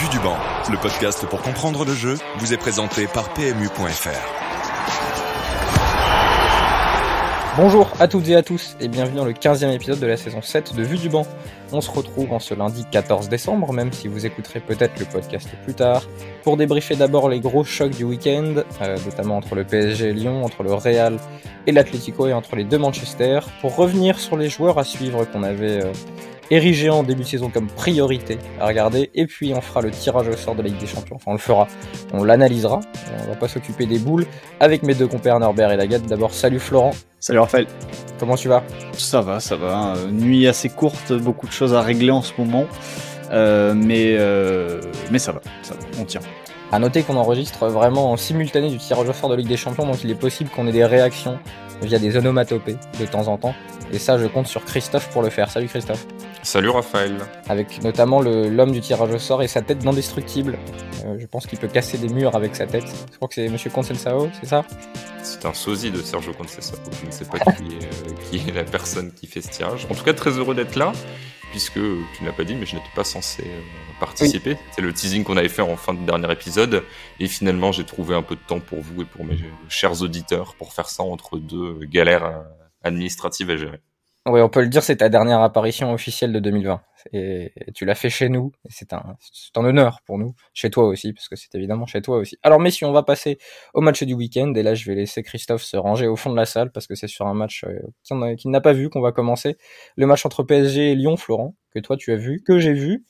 Vue du banc, le podcast pour comprendre le jeu, vous est présenté par PMU.fr. Bonjour à toutes et à tous et bienvenue dans le 15e épisode de la saison 7 de Vue du banc. On se retrouve en ce lundi 14 décembre, même si vous écouterez peut-être le podcast plus tard, pour débriefer d'abord les gros chocs du week-end, notamment entre le PSG et Lyon, entre le Real et l'Atlético et entre les deux Manchester, pour revenir sur les joueurs à suivre qu'on avait érigé en début de saison comme priorité à regarder, et puis on fera le tirage au sort de la Ligue des Champions. Enfin, on le fera, on l'analysera, on va pas s'occuper des boules avec mes deux compères Norbert et Lagat. D'abord, salut Florent. Salut Raphaël. Comment tu vas ? Ça va. Nuit assez courte, beaucoup de choses à régler en ce moment, mais ça va, on tient. À noter qu'on enregistre vraiment en simultané du tirage au sort de Ligue des Champions, donc il est possible qu'on ait des réactions via des onomatopées de temps en temps. Et ça, je compte sur Christophe pour le faire. Salut Christophe. Salut Raphaël. Avec notamment l'homme du tirage au sort et sa tête d'indestructible. Je pense qu'il peut casser des murs avec sa tête. Je crois que c'est Monsieur Conceição, c'est ça ? C'est un sosie de Sergio Conceição. Je ne sais pas qui est la personne qui fait ce tirage. En tout cas, très heureux d'être là, puisque tu ne l'as pas dit, mais je n'étais pas censé participer. Oui. C'est le teasing qu'on avait fait en fin de dernier épisode. Et finalement, j'ai trouvé un peu de temps pour vous et pour mes chers auditeurs pour faire ça entre deux galères administratives à gérer. Oui, on peut le dire, c'est ta dernière apparition officielle de 2020. Et tu l'as fait chez nous. Et c'est un honneur pour nous. Chez toi aussi, parce que c'est évidemment chez toi aussi. Alors, messieurs, on va passer au match du week-end. Et là, je vais laisser Christophe se ranger au fond de la salle, parce que c'est sur un match qu'il n'a pas vu qu'on va commencer. Le match entre PSG et Lyon, Florent, que toi tu as vu, que j'ai vu.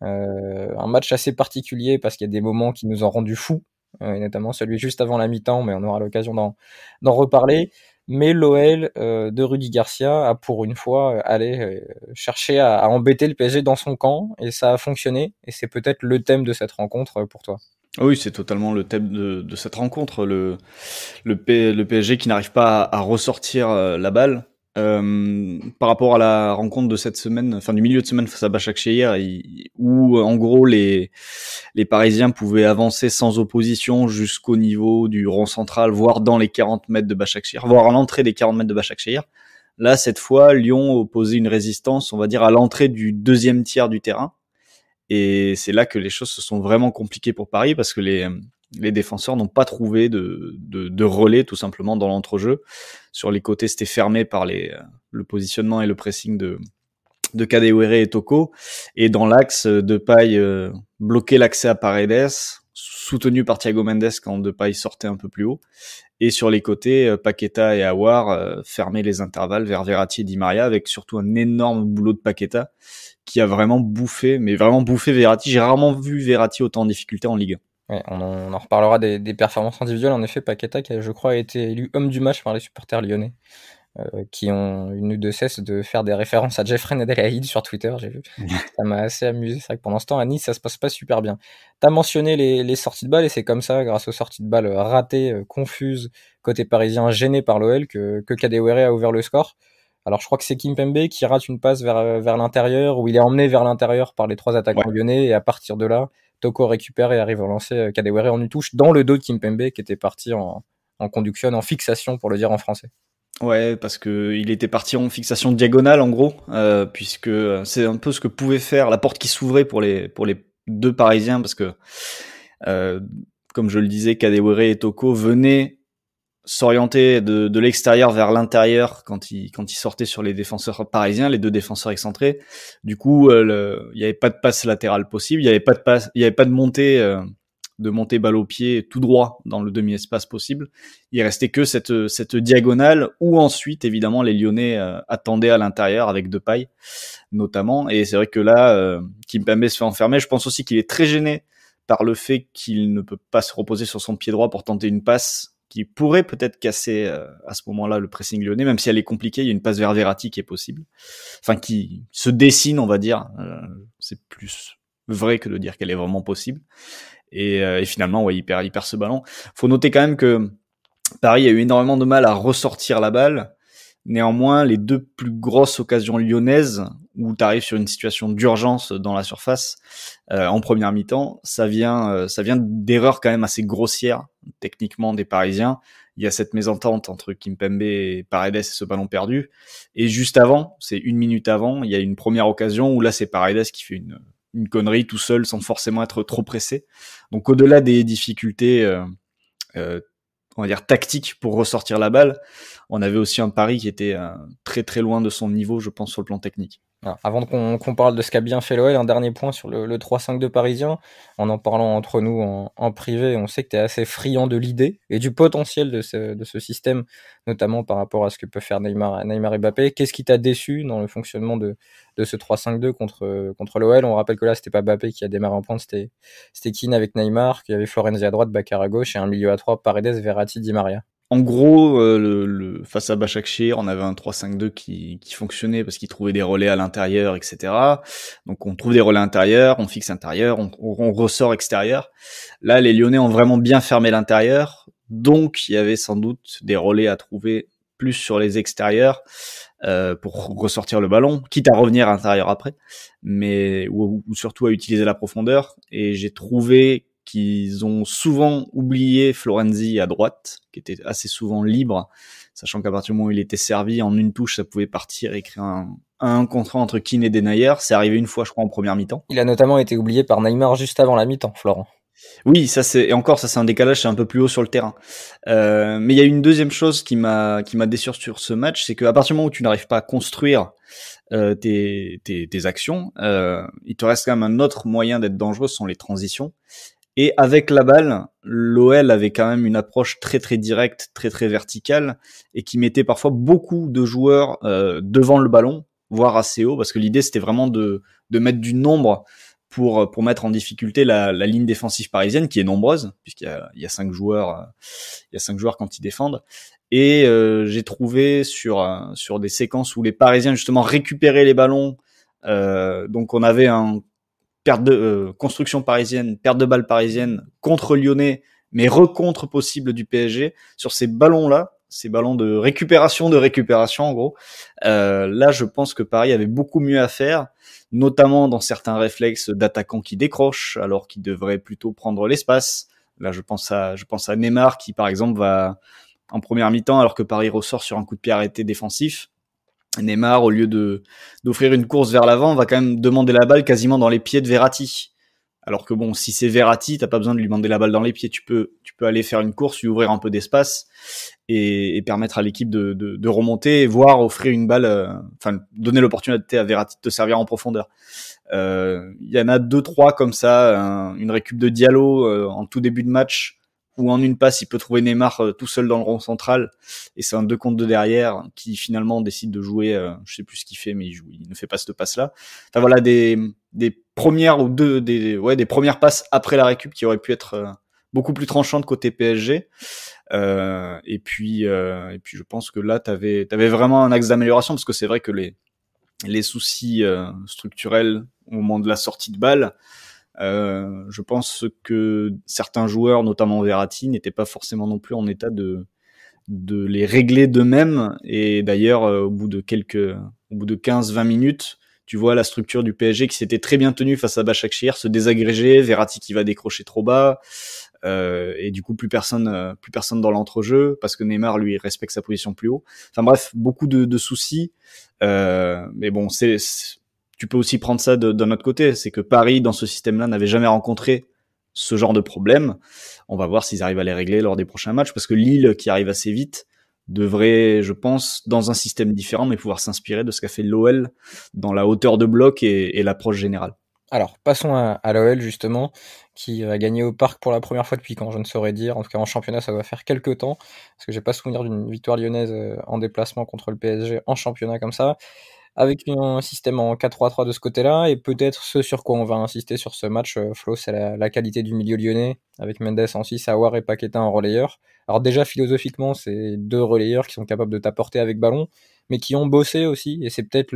Un match assez particulier, parce qu'il y a des moments qui nous ont rendus fous. Notamment celui juste avant la mi-temps, mais on aura l'occasion d'en reparler. Mais l'OL de Rudy Garcia a pour une fois allé chercher à embêter le PSG dans son camp, et ça a fonctionné, et c'est peut-être le thème de cette rencontre pour toi. Oui, c'est totalement le thème de cette rencontre, le PSG qui n'arrive pas à ressortir la balle. Par rapport à la rencontre de cette semaine, enfin du milieu de semaine face à Başakşehir, où en gros les Parisiens pouvaient avancer sans opposition jusqu'au niveau du rond central, voire dans les 40 mètres de Başakşehir, voire à l'entrée des 40 mètres de Başakşehir. Là, cette fois, Lyon opposait une résistance, on va dire, à l'entrée du deuxième tiers du terrain. Et c'est là que les choses se sont vraiment compliquées pour Paris, parce que les défenseurs n'ont pas trouvé de relais, tout simplement, dans l'entrejeu. Sur les côtés, c'était fermé par le positionnement et le pressing de Kadewere et Toko. Et dans l'axe, Depay bloquait l'accès à Paredes, soutenu par Thiago Mendes quand Depay sortait un peu plus haut. Et sur les côtés, Paqueta et Aouar fermaient les intervalles vers Verratti et Di Maria, avec surtout un énorme boulot de Paqueta qui a vraiment bouffé Verratti. J'ai rarement vu Verratti autant en difficulté en Ligue 1. Ouais, on en reparlera des performances individuelles. En effet, Paqueta, qui je crois a été élu homme du match par les supporters lyonnais, qui ont eu de cesse de faire des références à Jeffrey Nedelaïd sur Twitter, j'ai vu. Ça m'a assez amusé. C'est vrai que pendant ce temps, à Nice, ça se passe pas super bien. T'as mentionné les sorties de balles, et c'est comme ça, grâce aux sorties de balles ratées, confuses, côté parisien, gêné par l'OL, que Kadewere a ouvert le score. Alors je crois que c'est Kimpembe qui rate une passe vers l'intérieur, où il est emmené vers l'intérieur par les trois attaquants lyonnais, et à partir de là, Toko récupère et arrive à lancer Kadewere en une touche dans le dos de Kimpembe, qui était parti en conduction, en fixation pour le dire en français. Ouais, parce que il était parti en fixation diagonale en gros, puisque c'est un peu ce que pouvait faire la porte qui s'ouvrait pour les deux Parisiens, parce que comme je le disais, Kadewere et Toko venaient s'orienter de l'extérieur vers l'intérieur quand ils sortaient sur les défenseurs parisiens, les deux défenseurs excentrés. Du coup, il y avait pas de passe latérale possible, il y avait pas de montée balle au pied tout droit dans le demi-espace possible. Il restait que cette diagonale où ensuite, évidemment, les Lyonnais attendaient à l'intérieur avec Depay notamment. Et c'est vrai que là, Kimpembe se fait enfermer. Je pense aussi qu'il est très gêné par le fait qu'il ne peut pas se reposer sur son pied droit pour tenter une passe qui pourrait peut-être casser à ce moment-là le pressing lyonnais, même si elle est compliquée. Il y a une passe vers Verratti qui est possible, enfin qui se dessine, on va dire. C'est plus vrai que de dire qu'elle est vraiment possible. Et finalement, ouais, il perd ce ballon. Faut noter quand même que Paris a eu énormément de mal à ressortir la balle. Néanmoins, les deux plus grosses occasions lyonnaises, où tu arrives sur une situation d'urgence dans la surface, en première mi-temps, ça vient d'erreurs quand même assez grossières, techniquement, des Parisiens. Il y a cette mésentente entre Kimpembe et Paredes et ce ballon perdu. Et juste avant, c'est une minute avant, il y a une première occasion où là, c'est Paredes qui fait une connerie tout seul sans forcément être trop pressé. Donc au-delà des difficultés on va dire tactiques pour ressortir la balle, on avait aussi un Paris qui était très très loin de son niveau, je pense, sur le plan technique. Alors, avant qu'on parle de ce qu'a bien fait l'OL, un dernier point sur le 3-5-2 parisien. En parlant entre nous en privé, on sait que tu es assez friand de l'idée et du potentiel de ce système, notamment par rapport à ce que peut faire Neymar et Mbappé. Qu'est-ce qui t'a déçu dans le fonctionnement de ce 3-5-2 contre l'OL? On rappelle que là, c'était pas Mbappé qui a démarré en pointe, c'était Keane avec Neymar, qu'il y avait Florenzi à droite, Bakar à gauche et un milieu à 3, Paredes, Verratti, Di Maria. En gros, face à Başakşehir, on avait un 3-5-2 qui fonctionnait parce qu'il trouvait des relais à l'intérieur, etc. Donc on trouve des relais intérieurs, on fixe intérieur, on ressort extérieur. Là, les Lyonnais ont vraiment bien fermé l'intérieur, donc il y avait sans doute des relais à trouver plus sur les extérieurs pour ressortir le ballon, quitte à revenir à l'intérieur après, mais ou surtout à utiliser la profondeur. Et j'ai trouvé qu'ils ont souvent oublié Florenzi à droite, qui était assez souvent libre, sachant qu'à partir du moment où il était servi, en une touche, ça pouvait partir et créer un contre entre Keane et Denayer. C'est arrivé une fois, je crois, en première mi-temps. Il a notamment été oublié par Neymar juste avant la mi-temps, Florent. Oui, ça c'est un décalage, c'est un peu plus haut sur le terrain. Mais il y a une deuxième chose qui m'a déçu sur ce match, c'est qu'à partir du moment où tu n'arrives pas à construire tes actions, il te reste quand même un autre moyen d'être dangereux, ce sont les transitions. Et avec la balle, l'OL avait quand même une approche très très directe, très très verticale, et qui mettait parfois beaucoup de joueurs devant le ballon, voire assez haut, parce que l'idée c'était vraiment de mettre du nombre pour mettre en difficulté la ligne défensive parisienne, qui est nombreuse, puisqu'il y a 5 joueurs, il y a 5 joueurs quand ils défendent. Et j'ai trouvé sur des séquences où les Parisiens justement récupéraient les ballons, donc on avait perte de construction parisienne, perte de balle parisienne contre Lyonnais, mais recontre possible du PSG sur ces ballons-là, ces ballons de récupération en gros. Là, je pense que Paris avait beaucoup mieux à faire, notamment dans certains réflexes d'attaquants qui décrochent alors qu'ils devraient plutôt prendre l'espace. Là, je pense à Neymar qui, par exemple, va en première mi-temps alors que Paris ressort sur un coup de pied arrêté défensif. Neymar, au lieu d'offrir une course vers l'avant, va quand même demander la balle quasiment dans les pieds de Verratti. Alors que bon, si c'est Verratti, t'as pas besoin de lui demander la balle dans les pieds. Tu peux aller faire une course, lui ouvrir un peu d'espace et permettre à l'équipe de remonter et voire offrir une balle, donner l'opportunité à Verratti de te servir en profondeur. Il y en a 2-3 comme ça, une récup de Diallo en tout début de match, où en une passe, il peut trouver Neymar tout seul dans le rond central, et c'est un 2 contre 2 derrière, qui finalement décide de jouer, je sais plus ce qu'il fait, mais il ne fait pas cette passe-là. Enfin voilà, des premières des premières passes après la récup qui auraient pu être beaucoup plus tranchantes côté PSG. Et puis je pense que là, t'avais vraiment un axe d'amélioration, parce que c'est vrai que les soucis structurels au moment de la sortie de balle, je pense que certains joueurs, notamment Verratti, n'étaient pas forcément non plus en état de les régler d'eux-mêmes. Et d'ailleurs, au bout de 15-20 minutes, tu vois la structure du PSG qui s'était très bien tenue face à Başakşehir se désagréger, Verratti qui va décrocher trop bas, et du coup plus personne dans l'entrejeu, parce que Neymar lui respecte sa position plus haut. Enfin bref, beaucoup de soucis. Mais bon, tu peux aussi prendre ça d'un autre côté, c'est que Paris, dans ce système-là, n'avait jamais rencontré ce genre de problème. On va voir s'ils arrivent à les régler lors des prochains matchs, parce que Lille, qui arrive assez vite, devrait, je pense, dans un système différent, mais pouvoir s'inspirer de ce qu'a fait l'OL dans la hauteur de bloc et l'approche générale. Alors, passons à l'OL, justement, qui a gagné au Parc pour la première fois depuis quand, je ne saurais dire. En tout cas, en championnat, ça doit faire quelques temps, parce que j'ai pas souvenir d'une victoire lyonnaise en déplacement contre le PSG en championnat comme ça, avec un système en 4-3-3 de ce côté-là, et peut-être ce sur quoi on va insister sur ce match, Flo, c'est la qualité du milieu lyonnais, avec Mendes en 6, Aouar et Paqueta en relayeur. Alors déjà, philosophiquement, c'est 2 relayeurs qui sont capables de t'apporter avec ballon, mais qui ont bossé aussi, et c'est peut-être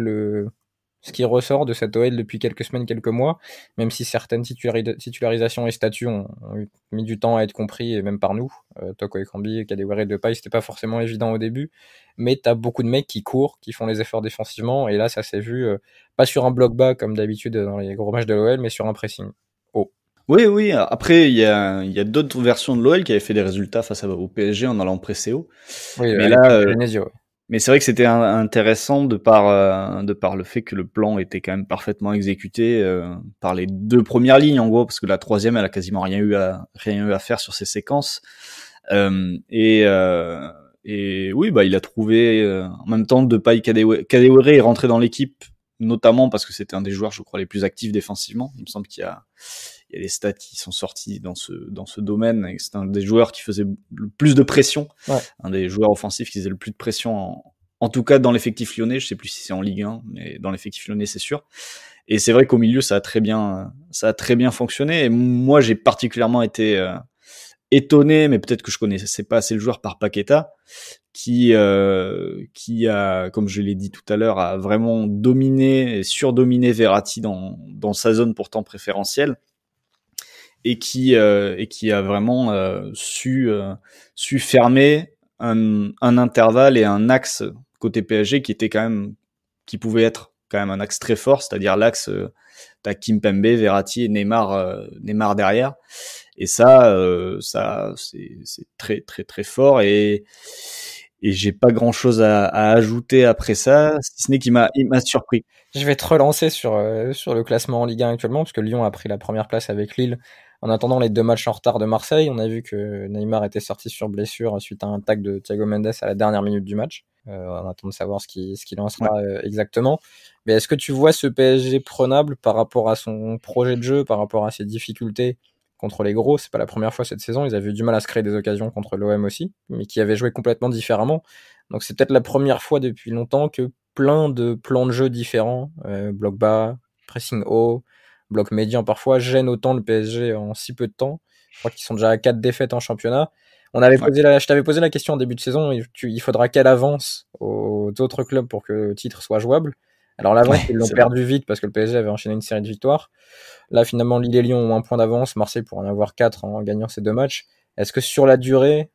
ce qui ressort de cette OL depuis quelques semaines, quelques mois, même si certaines titularisations et statuts ont mis du temps à être compris, et même par nous, Toko Ekambi, Kadewere, Depay, c'était pas forcément évident au début, mais t'as beaucoup de mecs qui courent, qui font les efforts défensivement, et là ça s'est vu, pas sur un bloc bas comme d'habitude dans les gros matchs de l'OL, mais sur un pressing haut. Oui, après il y a d'autres versions de l'OL qui avaient fait des résultats face au PSG en allant presser haut. Oui, mais là, Genesio, ouais. Mais c'est vrai que c'était intéressant de par le fait que le plan était quand même parfaitement exécuté par les deux premières lignes en gros, parce que la troisième elle a quasiment rien eu à faire sur ces séquences. Et oui, bah il a trouvé en même temps Depay, Kadewere est rentré dans l'équipe, notamment parce que c'était un des joueurs, je crois, les plus actifs défensivement. Il me semble qu'il y a des stats qui sont sortis dans ce domaine, et c'est un des joueurs qui faisait le plus de pression, un des joueurs offensifs qui faisait le plus de pression en tout cas dans l'effectif lyonnais. Je sais plus si c'est en Ligue 1, mais dans l'effectif lyonnais c'est sûr. Et c'est vrai qu'au milieu ça a très bien fonctionné. Et moi j'ai particulièrement été étonné, mais peut-être que je connaissais pas assez le joueur, par Paqueta, qui a, comme je l'ai dit tout à l'heure, a vraiment dominé et surdominé Verratti dans sa zone pourtant préférentielle, et qui a vraiment su fermer un intervalle et un axe côté PSG qui pouvait être quand même un axe très fort, c'est-à-dire l'axe t'as Kimpembe, Verratti et Neymar derrière. Et ça c'est très très très fort, et j'ai pas grand chose à ajouter après ça, si ce n'est qu'il m'a surpris. Je vais te relancer sur le classement en Ligue 1 actuellement, parce que Lyon a pris la première place avec Lille en attendant les 2 matchs en retard de Marseille. On a vu que Neymar était sorti sur blessure suite à un tac de Thiago Mendes à la dernière minute du match. On attend de savoir ce qu'il en sera exactement. Mais est-ce que tu vois ce PSG prenable par rapport à son projet de jeu, par rapport à ses difficultés contre les gros? C'est pas la première fois cette saison, ils avaient eu du mal à se créer des occasions contre l'OM aussi, mais qui avaient joué complètement différemment. Donc c'est peut-être la première fois depuis longtemps que plein de plans de jeu différents, bloc bas, pressing haut, bloc médian parfois, gênent autant le PSG en si peu de temps. Je crois qu'ils sont déjà à 4 défaites en championnat. Je t'avais posé la question en début de saison, il faudra quelle avance aux autres clubs pour que le titre soit jouable. Alors l'avance, ils l'ont perdu vite parce que le PSG avait enchaîné une série de victoires. Là, finalement, Lille et Lyon ont 1 point d'avance. Marseille pourrait en avoir 4 en gagnant ces 2 matchs. Est-ce que sur la durée,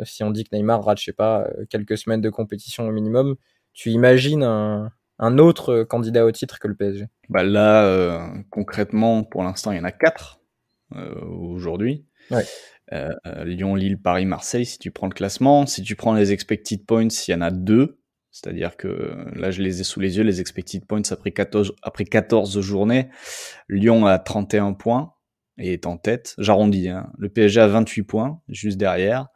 si on dit que Neymar rate, je sais pas, quelques semaines de compétition au minimum, tu imagines un autre candidat au titre que le PSG? Bah là, concrètement, pour l'instant, il y en a 4 aujourd'hui. Ouais. Lyon, Lille, Paris, Marseille, si tu prends le classement. Si tu prends les expected points, il y en a 2. C'est-à-dire que là, je les ai sous les yeux, les expected points après 14 journées. Lyon a 31 points et est en tête. J'arrondis, hein. Le PSG a 28 points, juste derrière.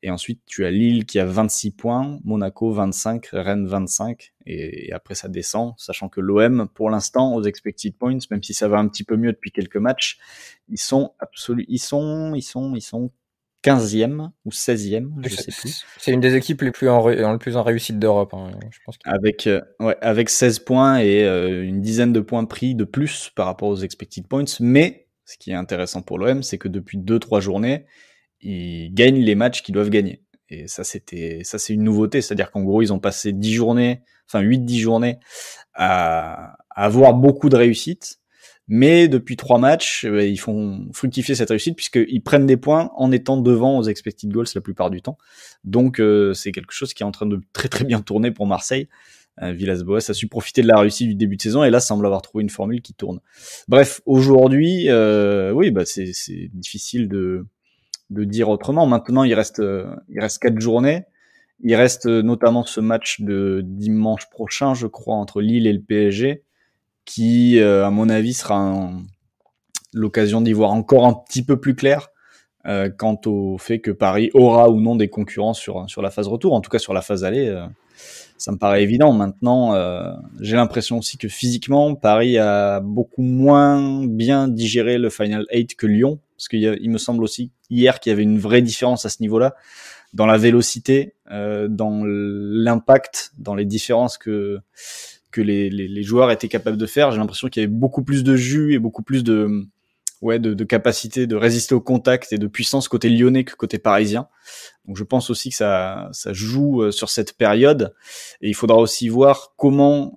Et ensuite, tu as Lille qui a 26 points, Monaco 25, Rennes 25. Et après, ça descend, sachant que l'OM, pour l'instant, aux expected points, même si ça va un petit peu mieux depuis quelques matchs, ils sont 15e ou 16e, je sais plus. C'est une des équipes les plus en réussite d'Europe, hein, je pense avec 16 points et une dizaine de points pris de plus par rapport aux expected points. Mais ce qui est intéressant pour l'OM, c'est que depuis 2-3 journées, ils gagnent les matchs qu'ils doivent gagner. Et ça, c'est une nouveauté. C'est-à-dire qu'en gros, ils ont passé 8-10 journées à avoir beaucoup de réussite. Mais depuis 3 matchs, ils font fructifier cette réussite puisqu'ils prennent des points en étant devant aux expected goals la plupart du temps. Donc c'est quelque chose qui est en train de très très bien tourner pour Marseille. Villas-Boas a su profiter de la réussite du début de saison et là semble avoir trouvé une formule qui tourne. Bref, aujourd'hui, oui, bah c'est difficile de dire autrement. Maintenant, il reste 4 journées. Il reste notamment ce match de dimanche prochain, je crois, entre Lille et le PSG, qui, à mon avis, sera l'occasion d'y voir encore un petit peu plus clair quant au fait que Paris aura ou non des concurrents sur la phase retour. En tout cas, sur la phase aller, ça me paraît évident. Maintenant, j'ai l'impression aussi que physiquement, Paris a beaucoup moins bien digéré le Final 8 que Lyon, parce qu'il me semble aussi hier qu'il y avait une vraie différence à ce niveau-là, dans la vélocité, dans l'impact, dans les différences que les joueurs étaient capables de faire. J'ai l'impression qu'il y avait beaucoup plus de jus et beaucoup plus de capacité de résister au contact et de puissance côté lyonnais que côté parisien. Donc je pense aussi que ça joue sur cette période, et il faudra aussi voir comment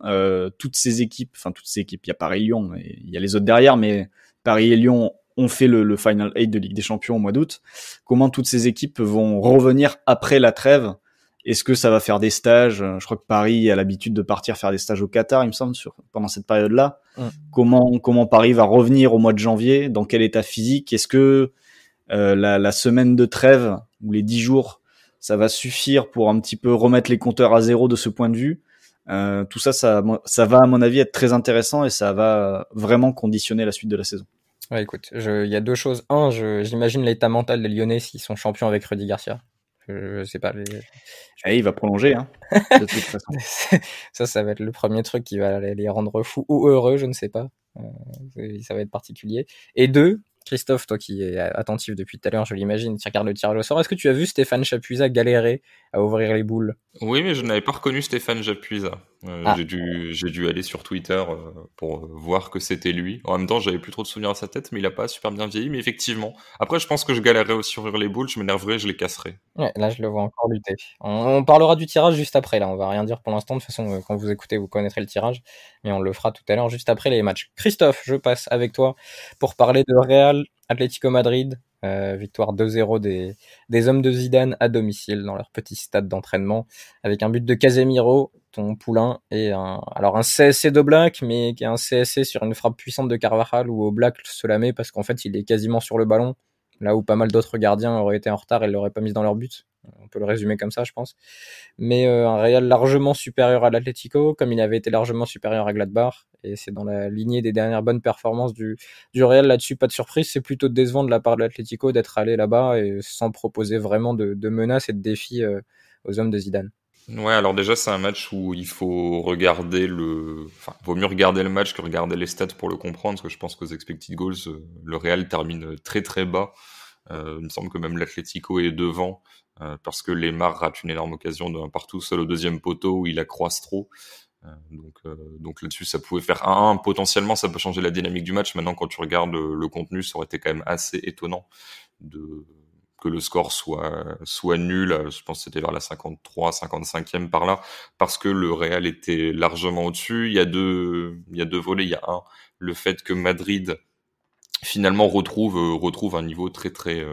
toutes ces équipes, il y a Paris-Lyon, mais il y a les autres derrière, mais Paris et Lyon ont fait le Final 8 de Ligue des Champions au mois d'août. Comment toutes ces équipes vont revenir après la trêve? Est-ce que ça va faire des stages? Je crois que Paris a l'habitude de partir faire des stages au Qatar, il me semble, pendant cette période-là. Comment Paris va revenir au mois de janvier? Dans quel état physique? Est-ce que la semaine de trêve ou les 10 jours ça va suffire pour un petit peu remettre les compteurs à zéro de ce point de vue. Tout ça, ça va à mon avis être très intéressant et ça va vraiment conditionner la suite de la saison. Ouais, écoute, il y a deux choses. Un, j'imagine l'état mental des Lyonnais s'ils sont champions avec Rudy Garcia. Je sais pas. Et il va prolonger, hein, de toute façon. Ça va être le premier truc qui va les rendre fous ou heureux, je ne sais pas. Ça va être particulier. Et deux, Christophe, toi qui es attentif depuis tout à l'heure, je l'imagine, tu regardes le tirage au sort. Est-ce que tu as vu Stéphane Chapuisat galérer à ouvrir les boules? Oui, mais je n'avais pas reconnu Stéphane Japuisa. Ah. J'ai dû aller sur Twitter pour voir que c'était lui. En même temps, j'avais plus trop de souvenirs à sa tête, mais il a pas super bien vieilli. Mais effectivement, après, je pense que je galérerais aussi à ouvrir les boules. Je m'énerverais, je les casserais. Ouais, là, je le vois encore lutter. On parlera du tirage juste après, là. On va rien dire pour l'instant. De toute façon, quand vous écoutez, vous connaîtrez le tirage. Mais on le fera tout à l'heure, juste après les matchs. Christophe, je passe avec toi pour parler de Real Atlético Madrid. Victoire 2-0 des hommes de Zidane à domicile dans leur petit stade d'entraînement avec un but de Casemiro, ton poulain, et un CSC de Black, mais qui est un CSC sur une frappe puissante de Carvajal où Black se la met parce qu'en fait il est quasiment sur le ballon, là où pas mal d'autres gardiens auraient été en retard et l'auraient pas mis dans leur but. On peut le résumer comme ça, je pense. Mais un Real largement supérieur à l'Atlético, comme il avait été largement supérieur à Gladbach, et c'est dans la lignée des dernières bonnes performances du Real là-dessus. Pas de surprise, c'est plutôt décevant de la part de l'Atlético d'être allé là-bas et sans proposer vraiment de menaces et de défis aux hommes de Zidane. Ouais, alors déjà, c'est un match où il faut regarder enfin, vaut mieux regarder le match que regarder les stats pour le comprendre, parce que je pense qu'aux expected goals, le Real termine très très bas. Il me semble que même l'Atlético est devant, parce que Lemar rate une énorme occasion d'un partout seul au deuxième poteau où il accroise trop. Donc là-dessus, ça pouvait faire 1-1. Potentiellement, ça peut changer la dynamique du match. Maintenant, quand tu regardes le contenu, ça aurait été quand même assez étonnant que le score soit nul. Je pense que c'était vers la 53, 55e par là, parce que le Real était largement au-dessus. Il y a deux volets. Il y a le fait que Madrid finalement retrouve un niveau très très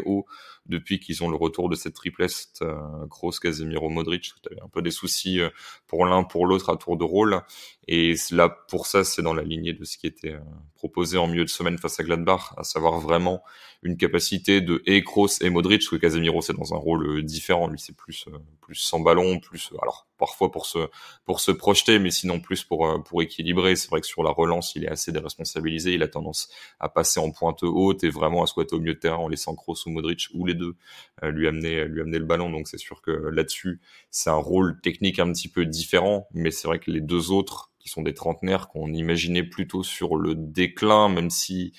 haut depuis qu'ils ont le retour de cette triplette Kroos, Casemiro, Modric. Tu avais un peu des soucis pour l'un pour l'autre à tour de rôle, et là pour ça c'est dans la lignée de ce qui était proposé en milieu de semaine face à Gladbach, à savoir vraiment une capacité de Kroos et Modric, parce que Casemiro c'est dans un rôle différent, lui c'est plus sans ballon, plus alors parfois pour se projeter, mais sinon plus pour équilibrer. C'est vrai que sur la relance il est assez déresponsabilisé, il a tendance à passer en pointe haute et vraiment à squatter au milieu de terrain en laissant Kroos ou Modric ou les deux lui amener le ballon. Donc c'est sûr que là-dessus c'est un rôle technique un petit peu différent, mais c'est vrai que les deux autres qui sont des trentenaires qu'on imaginait plutôt sur le déclin, même si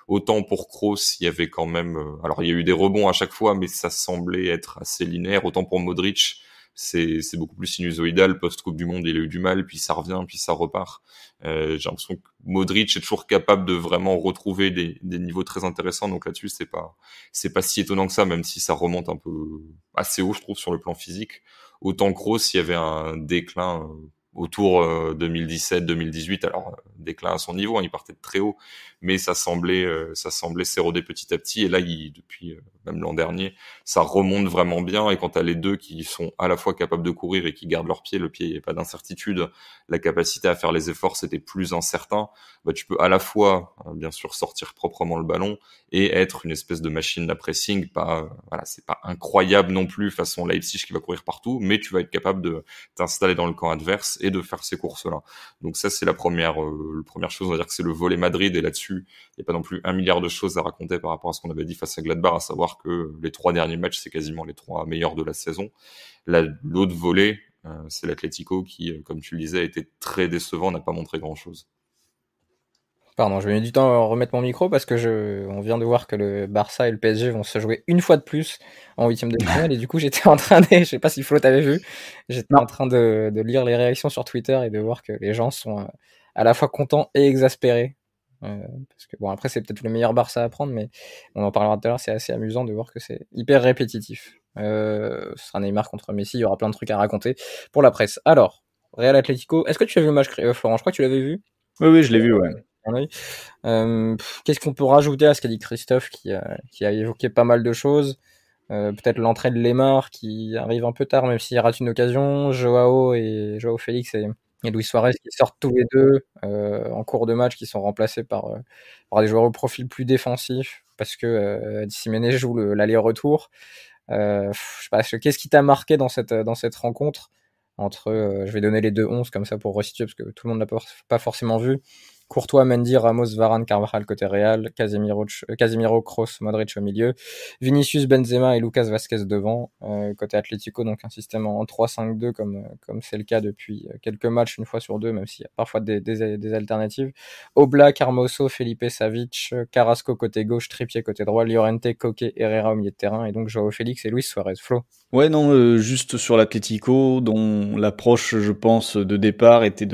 autant pour Kroos il y avait quand même alors il y a eu des rebonds à chaque fois, mais ça semblait être assez linéaire. Autant pour Modric c'est beaucoup plus sinusoïdal. Post-Coupe du Monde, il a eu du mal, puis ça revient, puis ça repart. J'ai l'impression que Modric est toujours capable de vraiment retrouver des niveaux très intéressants. Donc là-dessus, c'est pas si étonnant que ça, même si ça remonte un peu assez haut, je trouve, sur le plan physique. Autant Kroos, il y avait un déclin autour 2017-2018, alors déclin à son niveau, hein, il partait de très haut, mais ça semblait s'éroder petit à petit, et là, depuis même l'an dernier, ça remonte vraiment bien, et quand t'as les deux qui sont à la fois capables de courir et qui gardent leur pied, le pied, il n'y a pas d'incertitude, la capacité à faire les efforts, c'était plus incertain, bah, tu peux à la fois, bien sûr, sortir proprement le ballon, et être une espèce de machine à pressing, voilà, c'est pas incroyable non plus, façon Leipzig qui va courir partout, mais tu vas être capable de t'installer dans le camp adverse et de faire ces courses-là. Donc ça, c'est la première chose, on va dire que c'est le volet Madrid, et là-dessus, il n'y a pas non plus 1 milliard de choses à raconter par rapport à ce qu'on avait dit face à Gladbach, à savoir que les 3 derniers matchs, c'est quasiment les 3 meilleurs de la saison. L'autre volet, c'est l'Atlético qui, comme tu le disais, a été très décevant, n'a pas montré grand-chose. Pardon, je mets du temps à remettre mon micro parce que on vient de voir que le Barça et le PSG vont se jouer une fois de plus en 8e de finale, et du coup j'étais en train je sais pas si Flo t'avait vu, j'étais en train de lire les réactions sur Twitter et de voir que les gens sont à la fois contents et exaspérés. Parce que bon, après c'est peut-être le meilleur Barça à prendre, mais on en parlera tout à l'heure, c'est assez amusant de voir que c'est hyper répétitif. Ce sera Neymar contre Messi, il y aura plein de trucs à raconter pour la presse. Alors, Real Atlético, est-ce que tu as vu le match, Florent? Je crois que tu l'avais vu. Oui, je l'ai vu, ouais. Qu'est-ce qu'on peut rajouter à ce qu'a dit Christophe qui a évoqué pas mal de choses, peut-être l'entrée de Lemar qui arrive un peu tard même s'il rate une occasion, Joao Félix et Luis Suarez qui sortent tous les deux en cours de match, qui sont remplacés par des joueurs au profil plus défensif parce que Simeone joue l'aller-retour. Je sais pas, qu'est-ce qui t'a marqué dans cette rencontre entre, je vais donner les deux 11 comme ça pour resituer parce que tout le monde n'a pas forcément vu. Courtois, Mendy, Ramos, Varane, Carvajal côté Real, Casemiro, Kroos, Modric au milieu, Vinicius, Benzema et Lucas Vazquez devant. Côté Atlético, donc un système en 3-5-2 comme c'est le cas depuis quelques matchs, une fois sur deux, même s'il y a parfois des alternatives. Oblak, Hermoso, Felipe Savic, Carrasco côté gauche, Trippier côté droit, Llorente, Koke, Herrera au milieu de terrain, et donc Joao Félix et Luis Suarez. Flo. Ouais, non, juste sur l'Atlético, dont l'approche, je pense, de départ était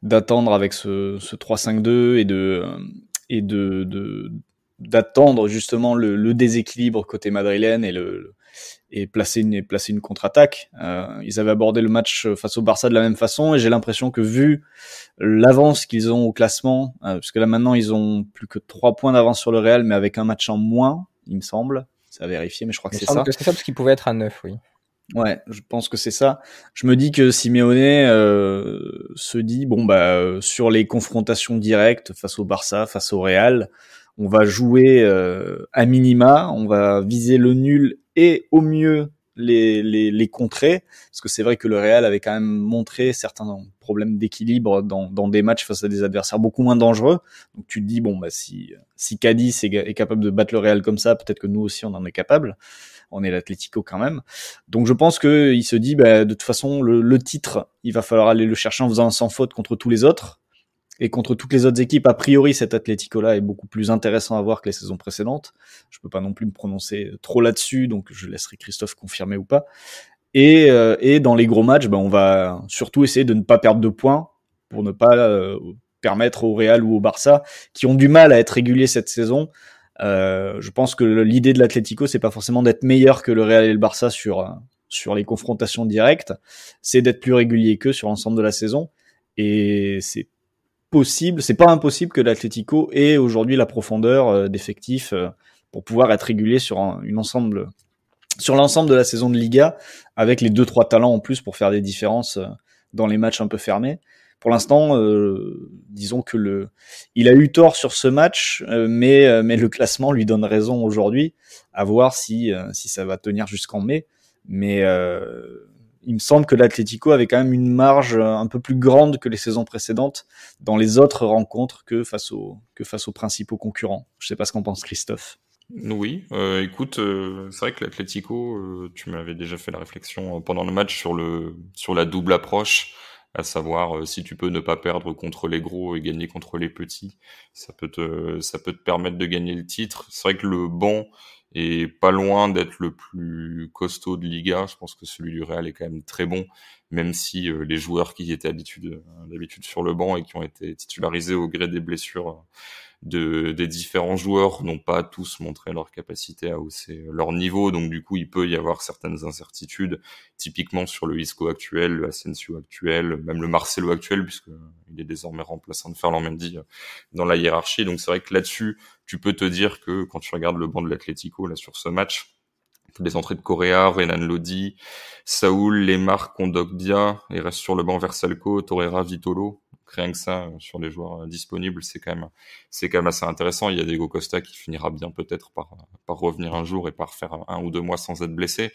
d'attendre avec ce 3-5-2 et d'attendre justement le déséquilibre côté madrilène et placer une contre-attaque. Ils avaient abordé le match face au Barça de la même façon, et j'ai l'impression que vu l'avance qu'ils ont au classement, parce que là maintenant ils ont plus que 3 points d'avance sur le Real, mais avec un match en moins, il me semble. Ça a vérifié, mais je crois que c'est ça. C'est ça parce qu'il pouvait être à 9, oui. Ouais, je pense que c'est ça. Je me dis que Simeone se dit sur les confrontations directes face au Barça, face au Real, on va jouer à minima, on va viser le nul et au mieux les contrer, parce que c'est vrai que le Real avait quand même montré certains problèmes d'équilibre dans des matchs face à des adversaires beaucoup moins dangereux. Donc tu te dis si Cadiz est capable de battre le Real comme ça, peut-être que nous aussi on en est capable. On est l'Atlético quand même. Donc je pense que il se dit de toute façon le titre, il va falloir aller le chercher en faisant un sans faute contre tous les autres. Et contre toutes les autres équipes, a priori, cet Atlético-là est beaucoup plus intéressant à voir que les saisons précédentes. Je peux pas non plus me prononcer trop là-dessus, donc je laisserai Christophe confirmer ou pas. Et dans les gros matchs, on va surtout essayer de ne pas perdre de points pour ne pas permettre au Real ou au Barça, qui ont du mal à être réguliers cette saison. Je pense que l'idée de l'Atlético, c'est pas forcément d'être meilleur que le Real et le Barça sur les confrontations directes, c'est d'être plus régulier qu'eux sur l'ensemble de la saison. Et c'est pas impossible que l'Atlético ait aujourd'hui la profondeur d'effectifs pour pouvoir être régulier sur l'ensemble de la saison de Liga, avec les 2-3 talents en plus pour faire des différences dans les matchs un peu fermés. Pour l'instant, disons que il a eu tort sur ce match, mais le classement lui donne raison aujourd'hui. À voir si ça va tenir jusqu'en mai. Mais il me semble que l'Atlético avait quand même une marge un peu plus grande que les saisons précédentes dans les autres rencontres que face aux principaux concurrents. Je sais pas ce qu'en pense Christophe. Oui, écoute, c'est vrai que l'Atlético, tu m'avais déjà fait la réflexion pendant le match sur la double approche, à savoir si tu peux ne pas perdre contre les gros et gagner contre les petits, ça peut te permettre de gagner le titre. C'est vrai que le banc est pas loin d'être le plus costaud de Liga. Je pense que celui du Real est quand même très bon, même si les joueurs qui étaient d'habitude sur le banc et qui ont été titularisés au gré des blessures des différents joueurs n'ont pas tous montré leur capacité à hausser leur niveau, donc du coup il peut y avoir certaines incertitudes, typiquement sur le Isco actuel, le Asensio actuel, même le Marcelo actuel, puisque il est désormais remplaçant de Ferland Mendy dans la hiérarchie. Donc c'est vrai que là-dessus tu peux te dire que quand tu regardes le banc de l'Atlético là sur ce match, les entrées de Correa, Renan Lodi, Saúl, Lemar, Kondogbia, et reste sur le banc Versalco, Torreira, Vitolo. Rien que ça, sur les joueurs disponibles, c'est quand même assez intéressant. Il y a Diego Costa qui finira bien peut-être par revenir un jour et par faire 1 ou 2 mois sans être blessé.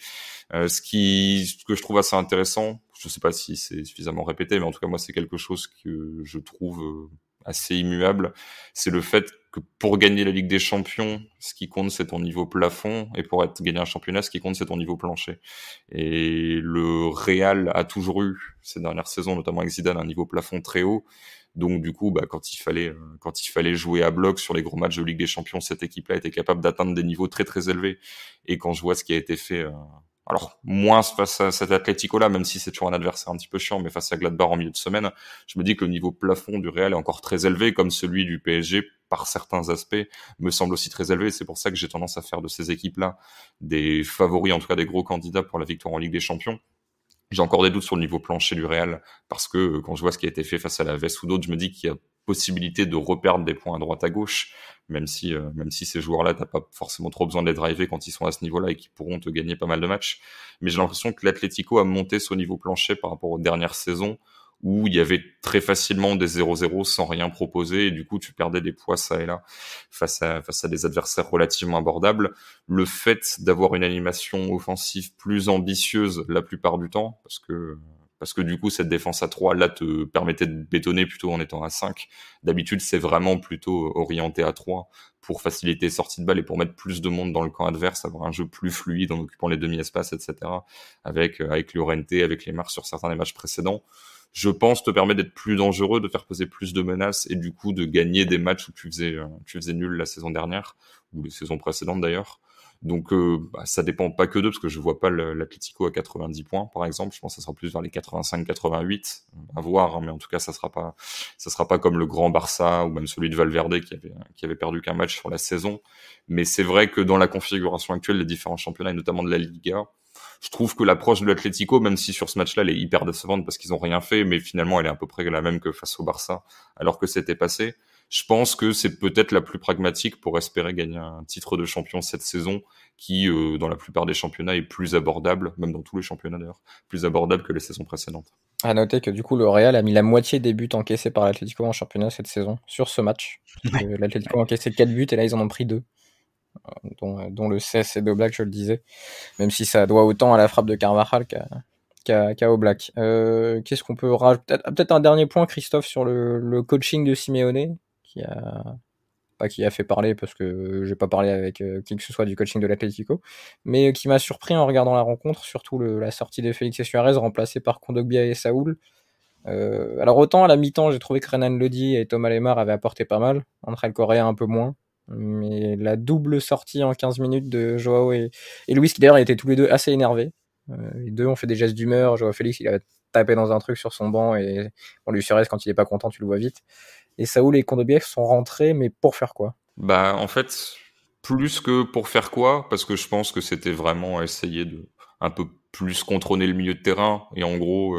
Ce que je trouve assez intéressant, je sais pas si c'est suffisamment répété, mais en tout cas moi c'est quelque chose que je trouve assez immuable, c'est le fait que pour gagner la Ligue des Champions, ce qui compte c'est ton niveau plafond, et pour gagner un championnat, ce qui compte c'est ton niveau plancher. Et le Real a toujours eu ces dernières saisons, notamment avec Zidane, un niveau plafond très haut. Donc du coup, quand il fallait jouer à bloc sur les gros matchs de Ligue des Champions, cette équipe-là était capable d'atteindre des niveaux très très élevés. Et quand je vois ce qui a été fait, alors moins face à cet Atlético-là, même si c'est toujours un adversaire un petit peu chiant, mais face à Gladbach en milieu de semaine, je me dis que le niveau plafond du Real est encore très élevé, comme celui du PSG par certains aspects me semble aussi très élevé. Et c'est pour ça que j'ai tendance à faire de ces équipes-là des favoris, en tout cas des gros candidats pour la victoire en Ligue des Champions. J'ai encore des doutes sur le niveau plancher du Real, parce que quand je vois ce qui a été fait face à la Veste ou d'autres, je me dis qu'il y a possibilité de reperdre des points à droite à gauche, même si ces joueurs-là, t'as pas forcément trop besoin de les driver quand ils sont à ce niveau-là et qui pourront te gagner pas mal de matchs. Mais j'ai l'impression que l'Atlético a monté son niveau plancher par rapport aux dernières saisons, où il y avait très facilement des 0-0 sans rien proposer, et du coup tu perdais des poids ça et là face à des adversaires relativement abordables. Le fait d'avoir une animation offensive plus ambitieuse la plupart du temps, parce que du coup cette défense à 3 là te permettait de bétonner plutôt en étant à 5. D'habitude c'est vraiment plutôt orienté à 3 pour faciliter les sorties de balles et pour mettre plus de monde dans le camp adverse, avoir un jeu plus fluide en occupant les demi-espaces, etc. Avec Llorente, avec les marques sur certains des matchs précédents. Je pense te permet d'être plus dangereux, de faire peser plus de menaces et du coup de gagner des matchs où tu faisais nul la saison dernière ou les saisons précédentes d'ailleurs. Donc ça dépend pas que d'eux parce que je vois pas l'Atlético à 90 points par exemple. Je pense que ça sera plus vers les 85-88 à voir, hein, mais en tout cas ça sera pas comme le grand Barça ou même celui de Valverde qui avait perdu qu'un match sur la saison. Mais c'est vrai que dans la configuration actuelle des différents championnats et notamment de la Liga, je trouve que l'approche de l'Atlético, même si sur ce match-là, elle est hyper décevante parce qu'ils ont rien fait, mais finalement, elle est à peu près la même que face au Barça, alors que c'était passé. Je pense que c'est peut-être la plus pragmatique pour espérer gagner un titre de champion cette saison, qui, dans la plupart des championnats, est plus abordable, même dans tous les championnats d'ailleurs, plus abordable que les saisons précédentes. À noter que du coup, le Real a mis la moitié des buts encaissés par l'Atlético en championnat cette saison, sur ce match. L'Atlético a encaissé 4 buts et là, ils en ont pris 2. Dont le CSC d'Oblak, je le disais, même si ça doit autant à la frappe de Carvajal qu'à Oblak. Qu'est-ce qu'on peut rajouter? Peut-être un dernier point, Christophe, sur le coaching de Simeone, qui a fait parler, parce que j'ai pas parlé avec qui que ce soit du coaching de l'Atlético, mais qui m'a surpris en regardant la rencontre, surtout la sortie de Félix et Suarez, remplacée par Kondogbia et Saúl. Alors autant à la mi-temps, j'ai trouvé que Renan Lodi et Thomas Lemar avaient apporté pas mal, André Correa un peu moins. Mais la double sortie en 15 minutes de Joao et Luis, qui d'ailleurs étaient tous les deux assez énervés. Les deux ont fait des gestes d'humeur. Joao Félix, il a tapé dans un truc sur son banc, et Luis Suarez, quand il est pas content, tu le vois vite. Et Saúl et Kondogbia sont rentrés, mais pour faire quoi? Bah, en fait, plus que pour faire quoi, parce que je pense que c'était vraiment essayer de un peu plus contrôler le milieu de terrain et en gros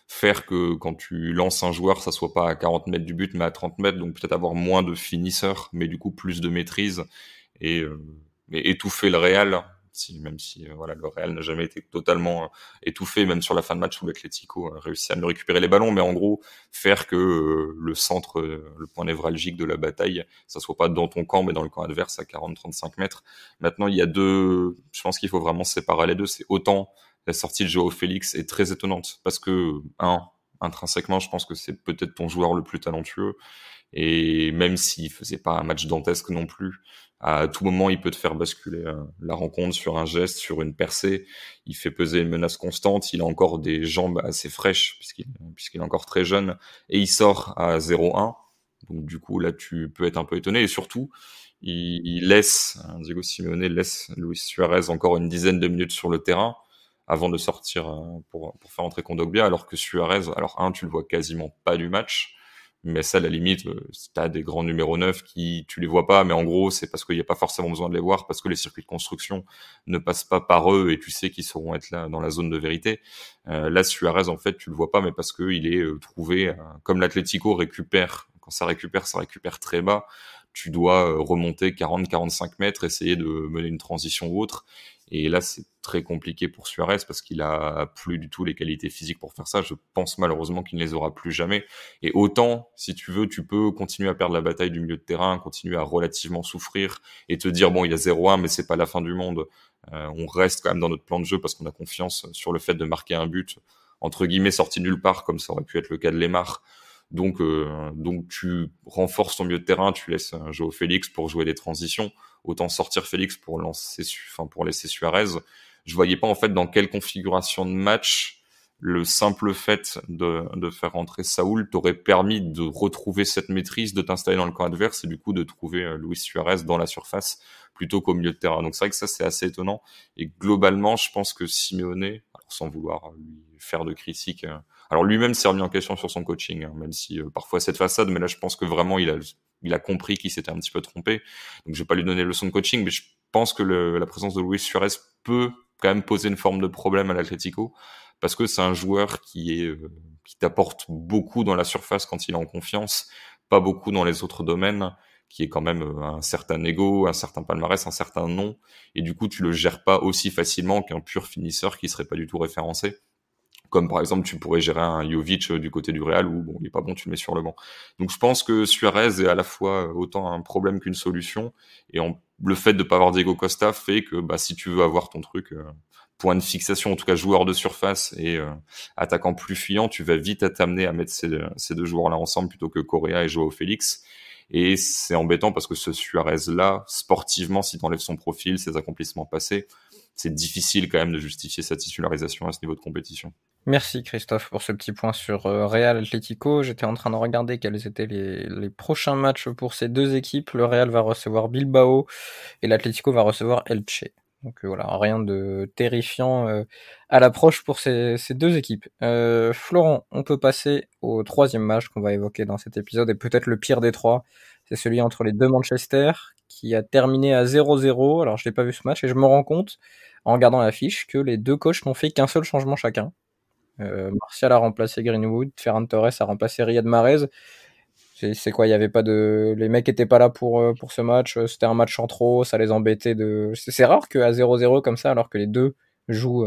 faire que quand tu lances un joueur, ça soit pas à 40 mètres du but, mais à 30 mètres, donc peut-être avoir moins de finisseurs, mais du coup plus de maîtrise et étouffer le Real. Même si voilà, le Real n'a jamais été totalement étouffé, même sur la fin de match où l'Atlético a réussi à mieux récupérer les ballons, mais en gros faire que le centre, le point névralgique de la bataille, ça soit pas dans ton camp mais dans le camp adverse à 40-35 mètres. Maintenant il y a je pense qu'il faut vraiment séparer les deux. C'est autant la sortie de Joao Félix est très étonnante parce que intrinsèquement je pense que c'est peut-être ton joueur le plus talentueux, et même s'il faisait pas un match dantesque non plus, à tout moment, il peut te faire basculer la rencontre sur un geste, sur une percée. Il fait peser une menace constante. Il a encore des jambes assez fraîches puisqu'il est encore très jeune. Et il sort à 0-1. Donc du coup, là, tu peux être un peu étonné. Et surtout, il laisse, Diego Simeone laisse Luis Suarez encore une dizaine de minutes sur le terrain avant de sortir pour faire entrer Kondogbia. Alors que Suarez, tu le vois quasiment pas du match. Mais ça, à la limite, t'as des grands numéros 9 qui, tu les vois pas, mais en gros, c'est parce qu'il n'y a pas forcément besoin de les voir, parce que les circuits de construction ne passent pas par eux, et tu sais qu'ils sauront être là dans la zone de vérité. Là, Suarez, en fait, tu le vois pas, mais parce qu'il est trouvé, comme l'Atlético récupère, quand ça récupère très bas, tu dois remonter 40-45 mètres, essayer de mener une transition ou autre. Et là, c'est très compliqué pour Suarez parce qu'il a plus du tout les qualités physiques pour faire ça. Je pense malheureusement qu'il ne les aura plus jamais. Et autant, si tu veux, tu peux continuer à perdre la bataille du milieu de terrain, continuer à relativement souffrir et te dire, bon, il y a 0-1, mais c'est pas la fin du monde. On reste quand même dans notre plan de jeu parce qu'on a confiance sur le fait de marquer un but, entre guillemets, sorti nulle part, comme ça aurait pu être le cas de Lemar. Donc tu renforces ton milieu de terrain, tu laisses Joao Félix pour jouer des transitions. Autant sortir Félix pour laisser Suarez. Je voyais pas en fait dans quelle configuration de match le simple fait de faire rentrer Saúl t'aurait permis de retrouver cette maîtrise, de t'installer dans le camp adverse et du coup de trouver Luis Suarez dans la surface plutôt qu'au milieu de terrain. Donc c'est vrai que ça c'est assez étonnant. Et globalement, je pense que Simeone, alors sans vouloir lui faire de critique, alors lui-même s'est remis en question sur son coaching, même si parfois cette façade, mais là je pense que vraiment il a compris qu'il s'était un petit peu trompé. Donc je vais pas lui donner leçon de coaching, mais je pense que la présence de Luis Suarez peut quand même poser une forme de problème à l'Atlético, parce que c'est un joueur qui t'apporte beaucoup dans la surface quand il est en confiance, pas beaucoup dans les autres domaines, qui est quand même un certain ego, un certain palmarès, un certain nom, et du coup tu le gères pas aussi facilement qu'un pur finisseur qui serait pas du tout référencé, comme par exemple tu pourrais gérer un Jovic du côté du Real où bon, il est pas bon, tu le mets sur le banc. Donc je pense que Suarez est à la fois autant un problème qu'une solution, et le fait de pas avoir Diego Costa fait que si tu veux avoir ton truc point de fixation, en tout cas joueur de surface et attaquant plus fuyant, tu vas vite t'amener à mettre ces deux joueurs-là ensemble plutôt que Correa et Joao Félix. Et c'est embêtant parce que ce Suarez-là, sportivement, si t'enlèves son profil, ses accomplissements passés, c'est difficile quand même de justifier sa titularisation à ce niveau de compétition. Merci Christophe pour ce petit point sur Real Atlético. J'étais en train de regarder quels étaient les prochains matchs pour ces deux équipes. Le Real va recevoir Bilbao et l'Atlético va recevoir Elche. Donc voilà, rien de terrifiant à l'approche pour ces deux équipes. Florent, on peut passer au troisième match qu'on va évoquer dans cet épisode, et peut-être le pire des trois. C'est celui entre les deux Manchester, qui a terminé à 0-0. Alors je l'ai pas vu ce match, et je me rends compte, en regardant l'affiche, que les deux coachs n'ont fait qu'un seul changement chacun. Martial a remplacé Greenwood, Ferran Torres a remplacé Riyad Mahrez. C'est quoi, il y avait pas de, les mecs étaient pas là pour ce match, c'était un match en trop, ça les embêtait de, c'est rare qu'à 0-0 comme ça, alors que les deux jouent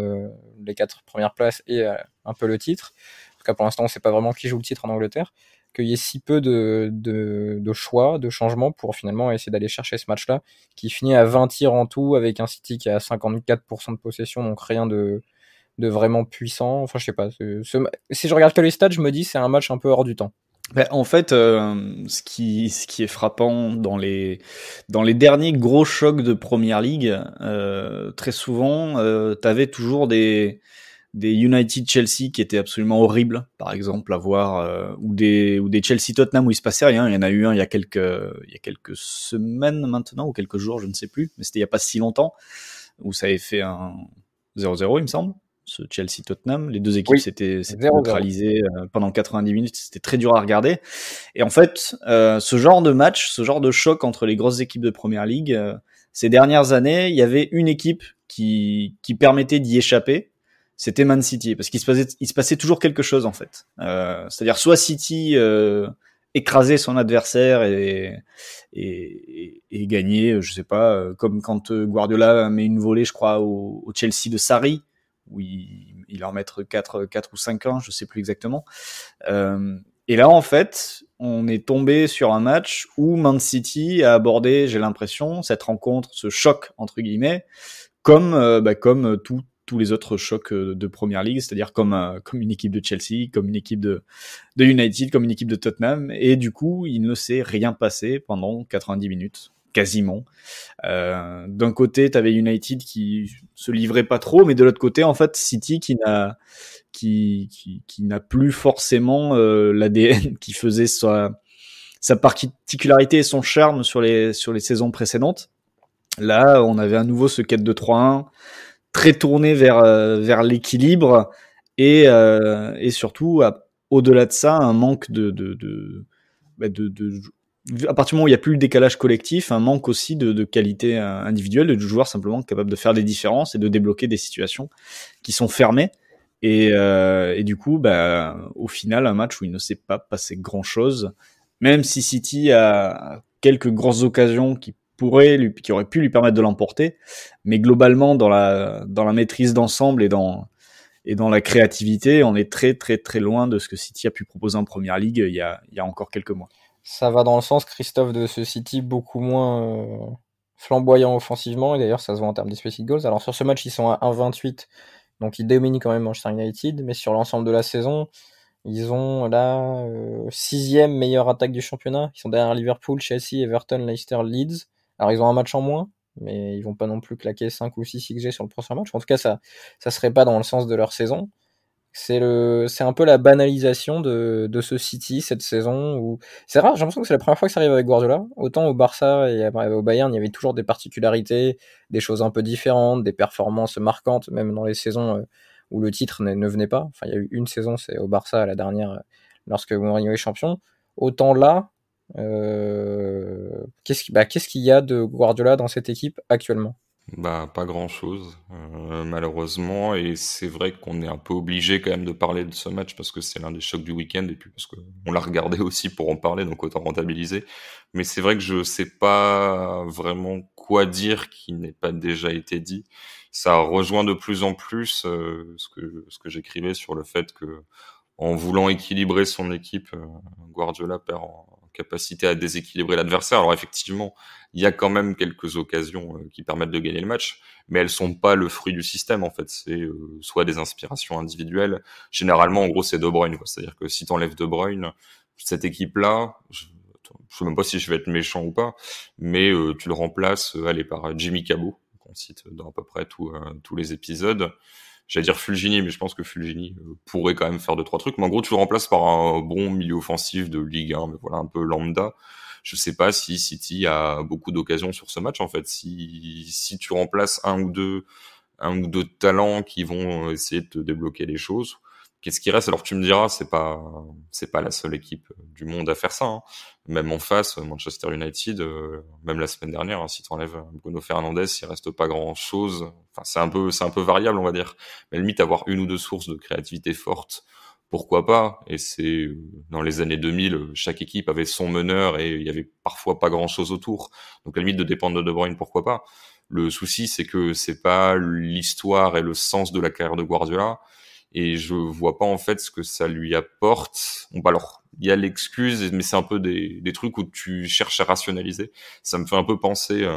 les 4 premières places et un peu le titre. En tout cas, pour l'instant, on sait pas vraiment qui joue le titre en Angleterre, qu'il y ait si peu de choix, de changements pour finalement essayer d'aller chercher ce match-là, qui finit à 20 tirs en tout, avec un City qui a 54% de possession, donc rien de vraiment puissant. Enfin, je sais pas. Si je regarde que les stats, je me dis c'est un match un peu hors du temps. En fait, ce qui est frappant dans les derniers gros chocs de Première Ligue, très souvent, t'avais toujours des United Chelsea qui étaient absolument horribles, par exemple, à voir, ou des Chelsea Tottenham où il se passait rien. Il y en a eu un il y a quelques semaines maintenant, ou quelques jours, je ne sais plus, mais c'était il y a pas si longtemps, où ça avait fait un 0-0, il me semble. Ce Chelsea-Tottenham, les deux équipes s'étaient neutralisées pendant 90 minutes, c'était très dur à regarder. Et en fait, ce genre de match, ce genre de choc entre les grosses équipes de Première Ligue, ces dernières années, il y avait une équipe qui permettait d'y échapper, c'était Man City, parce qu'il se passait toujours quelque chose en fait. C'est-à-dire soit City écrasait son adversaire et gagnait, je sais pas, comme quand Guardiola met une volée, je crois, au Chelsea de Sarri, où il en mettre 4 ou 5 ans, je sais plus exactement. Et là, en fait, on est tombé sur un match où Man City a abordé, j'ai l'impression, cette rencontre, ce choc, entre guillemets, comme tous les autres chocs de Première Ligue, c'est-à-dire comme une équipe de Chelsea, comme une équipe de United, comme une équipe de Tottenham. Et du coup, il ne s'est rien passé pendant 90 minutes. Quasiment. D'un côté, t'avais United qui se livrait pas trop, mais de l'autre côté, en fait, City qui n'a plus forcément l'ADN qui faisait sa particularité et son charme sur les saisons précédentes. Là, on avait à nouveau ce 4-2-3-1 très tourné vers l'équilibre et surtout au-delà de ça, un manque de à partir du moment où il n'y a plus le décalage collectif, un manque aussi de qualité individuelle, de joueurs simplement capables de faire des différences et de débloquer des situations qui sont fermées. Et du coup, au final, un match où il ne s'est pas passé grand-chose, même si City a quelques grosses occasions qui auraient pu lui permettre de l'emporter, mais globalement, dans la maîtrise d'ensemble et dans la créativité, on est très très très loin de ce que City a pu proposer en Première Ligue il y a encore quelques mois. Ça va dans le sens, Christophe, de ce City beaucoup moins flamboyant offensivement, et d'ailleurs ça se voit en termes d'expected goals. Alors sur ce match, ils sont à 1,28, donc ils dominent quand même Manchester United, mais sur l'ensemble de la saison, ils ont la 6e meilleure attaque du championnat. Ils sont derrière Liverpool, Chelsea, Everton, Leicester, Leeds. Alors ils ont un match en moins, mais ils vont pas non plus claquer 5 ou 6 XG sur le prochain match. En tout cas, ça serait pas dans le sens de leur saison. C'est un peu la banalisation de ce City cette saison où c'est rare, j'ai l'impression que c'est la première fois que ça arrive avec Guardiola. Autant au Barça et au Bayern, il y avait toujours des particularités, des choses un peu différentes, des performances marquantes, même dans les saisons où le titre ne venait pas. Enfin, il y a eu une saison, c'est au Barça, la dernière, lorsque Mourinho est champion. Autant là, qu'est-ce qu'il y a de Guardiola dans cette équipe actuellement? Bah, pas grand-chose, malheureusement, et c'est vrai qu'on est un peu obligé quand même de parler de ce match parce que c'est l'un des chocs du week-end et puis parce que on l'a regardé aussi pour en parler, donc autant rentabiliser. Mais c'est vrai que je sais pas vraiment quoi dire qui n'ait pas déjà été dit. Ça rejoint de plus en plus ce que j'écrivais sur le fait que en voulant équilibrer son équipe, Guardiola perd en capacité à déséquilibrer l'adversaire. Alors effectivement, il y a quand même quelques occasions qui permettent de gagner le match, mais elles sont pas le fruit du système en fait. C'est soit des inspirations individuelles. Généralement, en gros, c'est De Bruyne, quoi. C'est-à-dire que si t'enlèves De Bruyne, cette équipe-là, je sais même pas si je vais être méchant ou pas, mais tu le remplaces, allez, par Jimmy Cabot, qu'on cite dans à peu près tous les épisodes. J'allais dire Fulgini, mais je pense que Fulgini pourrait quand même faire deux, trois trucs. Mais en gros, tu le remplaces par un bon milieu offensif de Ligue 1, mais voilà, un peu lambda. Je sais pas si City a beaucoup d'occasions sur ce match, en fait. Si tu remplaces un ou deux talents qui vont essayer de te débloquer les choses, qu'est-ce qui reste? Alors tu me diras, c'est pas la seule équipe du monde à faire ça, hein. Même en face, Manchester United, même la semaine dernière, hein, si tu enlèves Bruno Fernandes, il reste pas grand-chose. Enfin, c'est un peu variable, on va dire. Mais limite avoir une ou deux sources de créativité forte, pourquoi pas? Et c'est dans les années 2000, chaque équipe avait son meneur et il y avait parfois pas grand-chose autour. Donc à la limite de dépendre de Bruyne, pourquoi pas? Le souci, c'est que c'est pas l'histoire et le sens de la carrière de Guardiola et je vois pas en fait ce que ça lui apporte. Bon, bah alors, il y a l'excuse, mais c'est un peu des trucs où tu cherches à rationaliser. Ça me fait un peu penser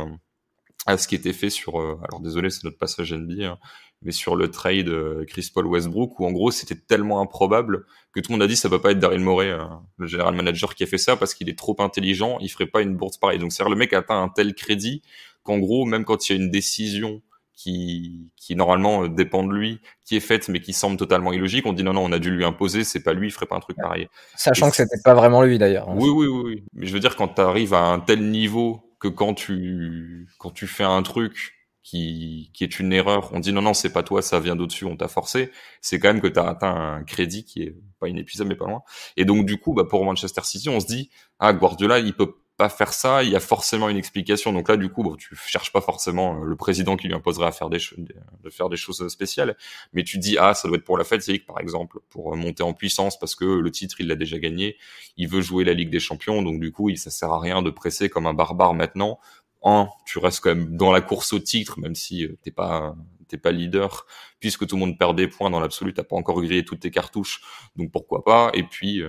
à ce qui était fait sur, alors désolé, c'est notre passage NBA, hein, mais sur le trade Chris Paul Westbrook, où en gros c'était tellement improbable que tout le monde a dit ça peut pas être Daryl Morey, le general manager qui a fait ça parce qu'il est trop intelligent, il ferait pas une bourse pareille. Donc c'est-à-dire le mec a atteint un tel crédit qu'en gros, même quand il y a une décision qui normalement dépend de lui, qui est faite mais qui semble totalement illogique, on dit non, on a dû lui imposer, c'est pas lui, il ferait pas un truc pareil. Et Sachant que c'était pas vraiment lui d'ailleurs, hein. oui, oui, oui, oui. Mais je veux dire, quand tu arrives à un tel niveau que quand tu fais un truc qui est une erreur, on dit non, c'est pas toi, ça vient d'au-dessus, on t'a forcé, c'est quand même que tu as atteint un crédit qui est pas inépuisable, mais pas loin. Et donc, du coup, bah, pour Manchester City, on se dit, ah, Guardiola, il peut pas faire ça, il y a forcément une explication. Donc là, du coup, bon, tu cherches pas forcément le président qui lui imposerait à faire de faire des choses spéciales, mais tu dis, ah, ça doit être pour la fatigue, par exemple, pour monter en puissance, parce que le titre, il l'a déjà gagné, il veut jouer la Ligue des Champions, donc du coup, ça sert à rien de presser comme un barbare maintenant. Tu restes quand même dans la course au titre, même si t'es pas leader, puisque tout le monde perd des points dans l'absolu, t'as pas encore grillé toutes tes cartouches, donc pourquoi pas. Et puis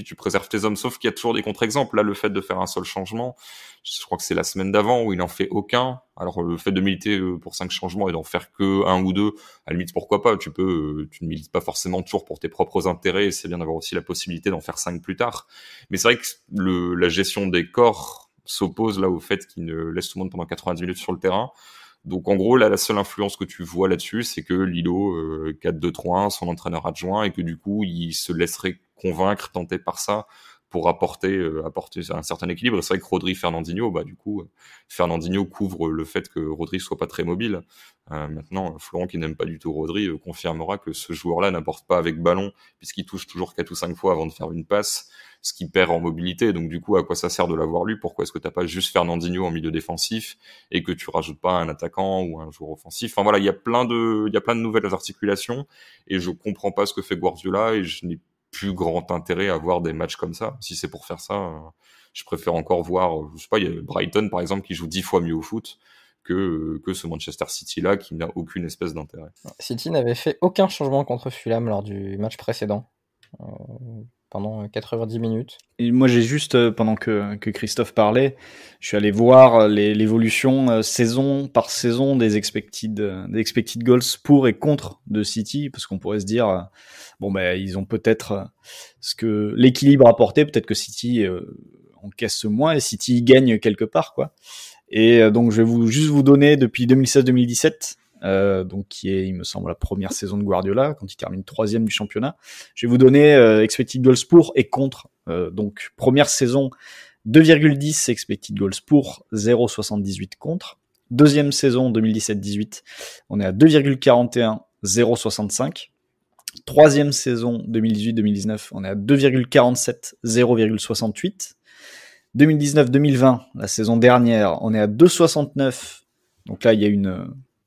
tu préserves tes hommes, sauf qu'il y a toujours des contre-exemples. Là, le fait de faire un seul changement, je crois que c'est la semaine d'avant où il en fait aucun. Alors le fait de militer pour 5 changements et d'en faire que un ou deux, à la limite pourquoi pas. Tu ne milites pas forcément toujours pour tes propres intérêts, et c'est bien d'avoir aussi la possibilité d'en faire 5 plus tard. Mais c'est vrai que la gestion des corps s'oppose là au fait qu'il ne laisse tout le monde pendant 90 minutes sur le terrain. Donc en gros, là, la seule influence que tu vois là-dessus, c'est que Lilo 4-2-3-1, son entraîneur adjoint, et que du coup, il se laisserait convaincre, tenter par ça, pour apporter un certain équilibre. Et c'est vrai que Rodri, Fernandinho, bah du coup, Fernandinho couvre le fait que Rodri soit pas très mobile. Maintenant, Florent, qui n'aime pas du tout Rodri, confirmera que ce joueur-là n'apporte pas avec ballon, puisqu'il touche toujours 4 ou 5 fois avant de faire une passe, ce qui perd en mobilité. Donc du coup, à quoi ça sert de l'avoir lui? Pourquoi est-ce que t'as pas juste Fernandinho en milieu défensif et que tu rajoutes pas un attaquant ou un joueur offensif? Enfin voilà, il y a plein de nouvelles articulations et je comprends pas ce que fait Guardiola et je n'ai plus grand intérêt à voir des matchs comme ça. Si c'est pour faire ça, je préfère encore voir, je sais pas, il y a Brighton par exemple qui joue 10 fois mieux au foot que ce Manchester City là qui n'a aucune espèce d'intérêt. City n'avait fait aucun changement contre Fulham lors du match précédent. Pendant 90 minutes. Et moi, j'ai juste, pendant que Christophe parlait, je suis allé voir l'évolution saison par saison des expected goals pour et contre de City, parce qu'on pourrait se dire, bon, ben, ils ont peut-être ce que l'équilibre apporté, peut-être que City encaisse moins et City gagne quelque part, quoi. Et donc, je vais juste vous donner depuis 2016-2017. Donc qui est, il me semble, la première saison de Guardiola, quand il termine 3e du championnat. Je vais vous donner expected goals pour et contre. Donc première saison, 2,10 expected goals pour, 0,78 contre. Deuxième saison, 2017-18, on est à 2,41, 0,65. Troisième saison, 2018-2019, on est à 2,47, 0,68. 2019-2020, la saison dernière, on est à 2,69, Donc là,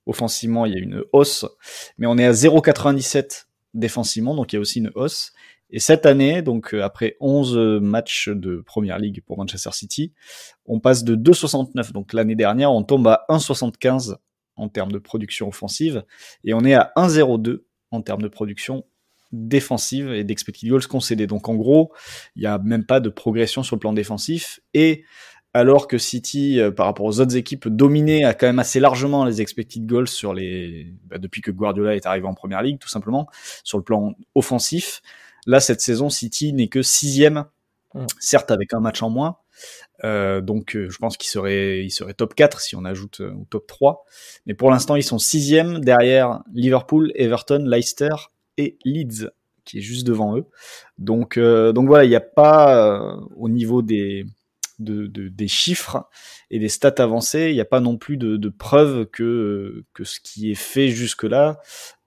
offensivement, il y a une hausse, mais on est à 0,97 défensivement, donc il y a aussi une hausse. Et cette année, donc après 11 matchs de Première Ligue pour Manchester City, on passe de 2,69. Donc l'année dernière, on tombe à 1,75 en termes de production offensive, et on est à 1,02 en termes de production défensive et d'expected goals concédés. Donc en gros, il n'y a même pas de progression sur le plan défensif, et alors que City, par rapport aux autres équipes, dominait quand même assez largement les expected goals depuis que Guardiola est arrivé en Première Ligue, tout simplement, sur le plan offensif. Là, cette saison, City n'est que 6e, certes avec un match en moins. Donc je pense qu'il serait top 4 si on ajoute au top 3. Mais pour l'instant, ils sont 6e derrière Liverpool, Everton, Leicester et Leeds, qui est juste devant eux. Donc voilà, il n'y a pas au niveau des chiffres et des stats avancées, il n'y a pas non plus de preuves que ce qui est fait jusque-là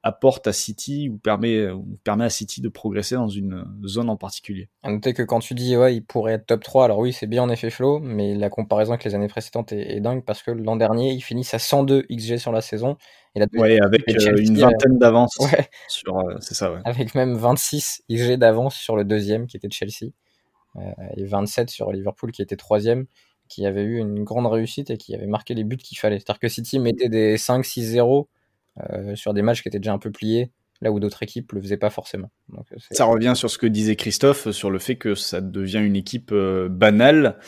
apporte à City ou permet à City de progresser dans une zone en particulier. À noter que quand tu dis il pourrait être top 3, alors oui, c'est bien en effet Flo, mais la comparaison avec les années précédentes est dingue parce que l'an dernier, ils finissent à 102 XG sur la saison. Et avec une vingtaine d'avance. Ouais. C'est ça, ouais. Avec même 26 XG d'avance sur le deuxième qui était de Chelsea. Et 27 sur Liverpool qui était 3e, qui avait eu une grande réussite et qui avait marqué les buts qu'il fallait. C'est-à-dire que City mettait des 5-6-0 sur des matchs qui étaient déjà un peu pliés, là où d'autres équipes le faisaient pas forcément. Donc, ça revient sur ce que disait Christophe, sur le fait que ça devient une équipe banale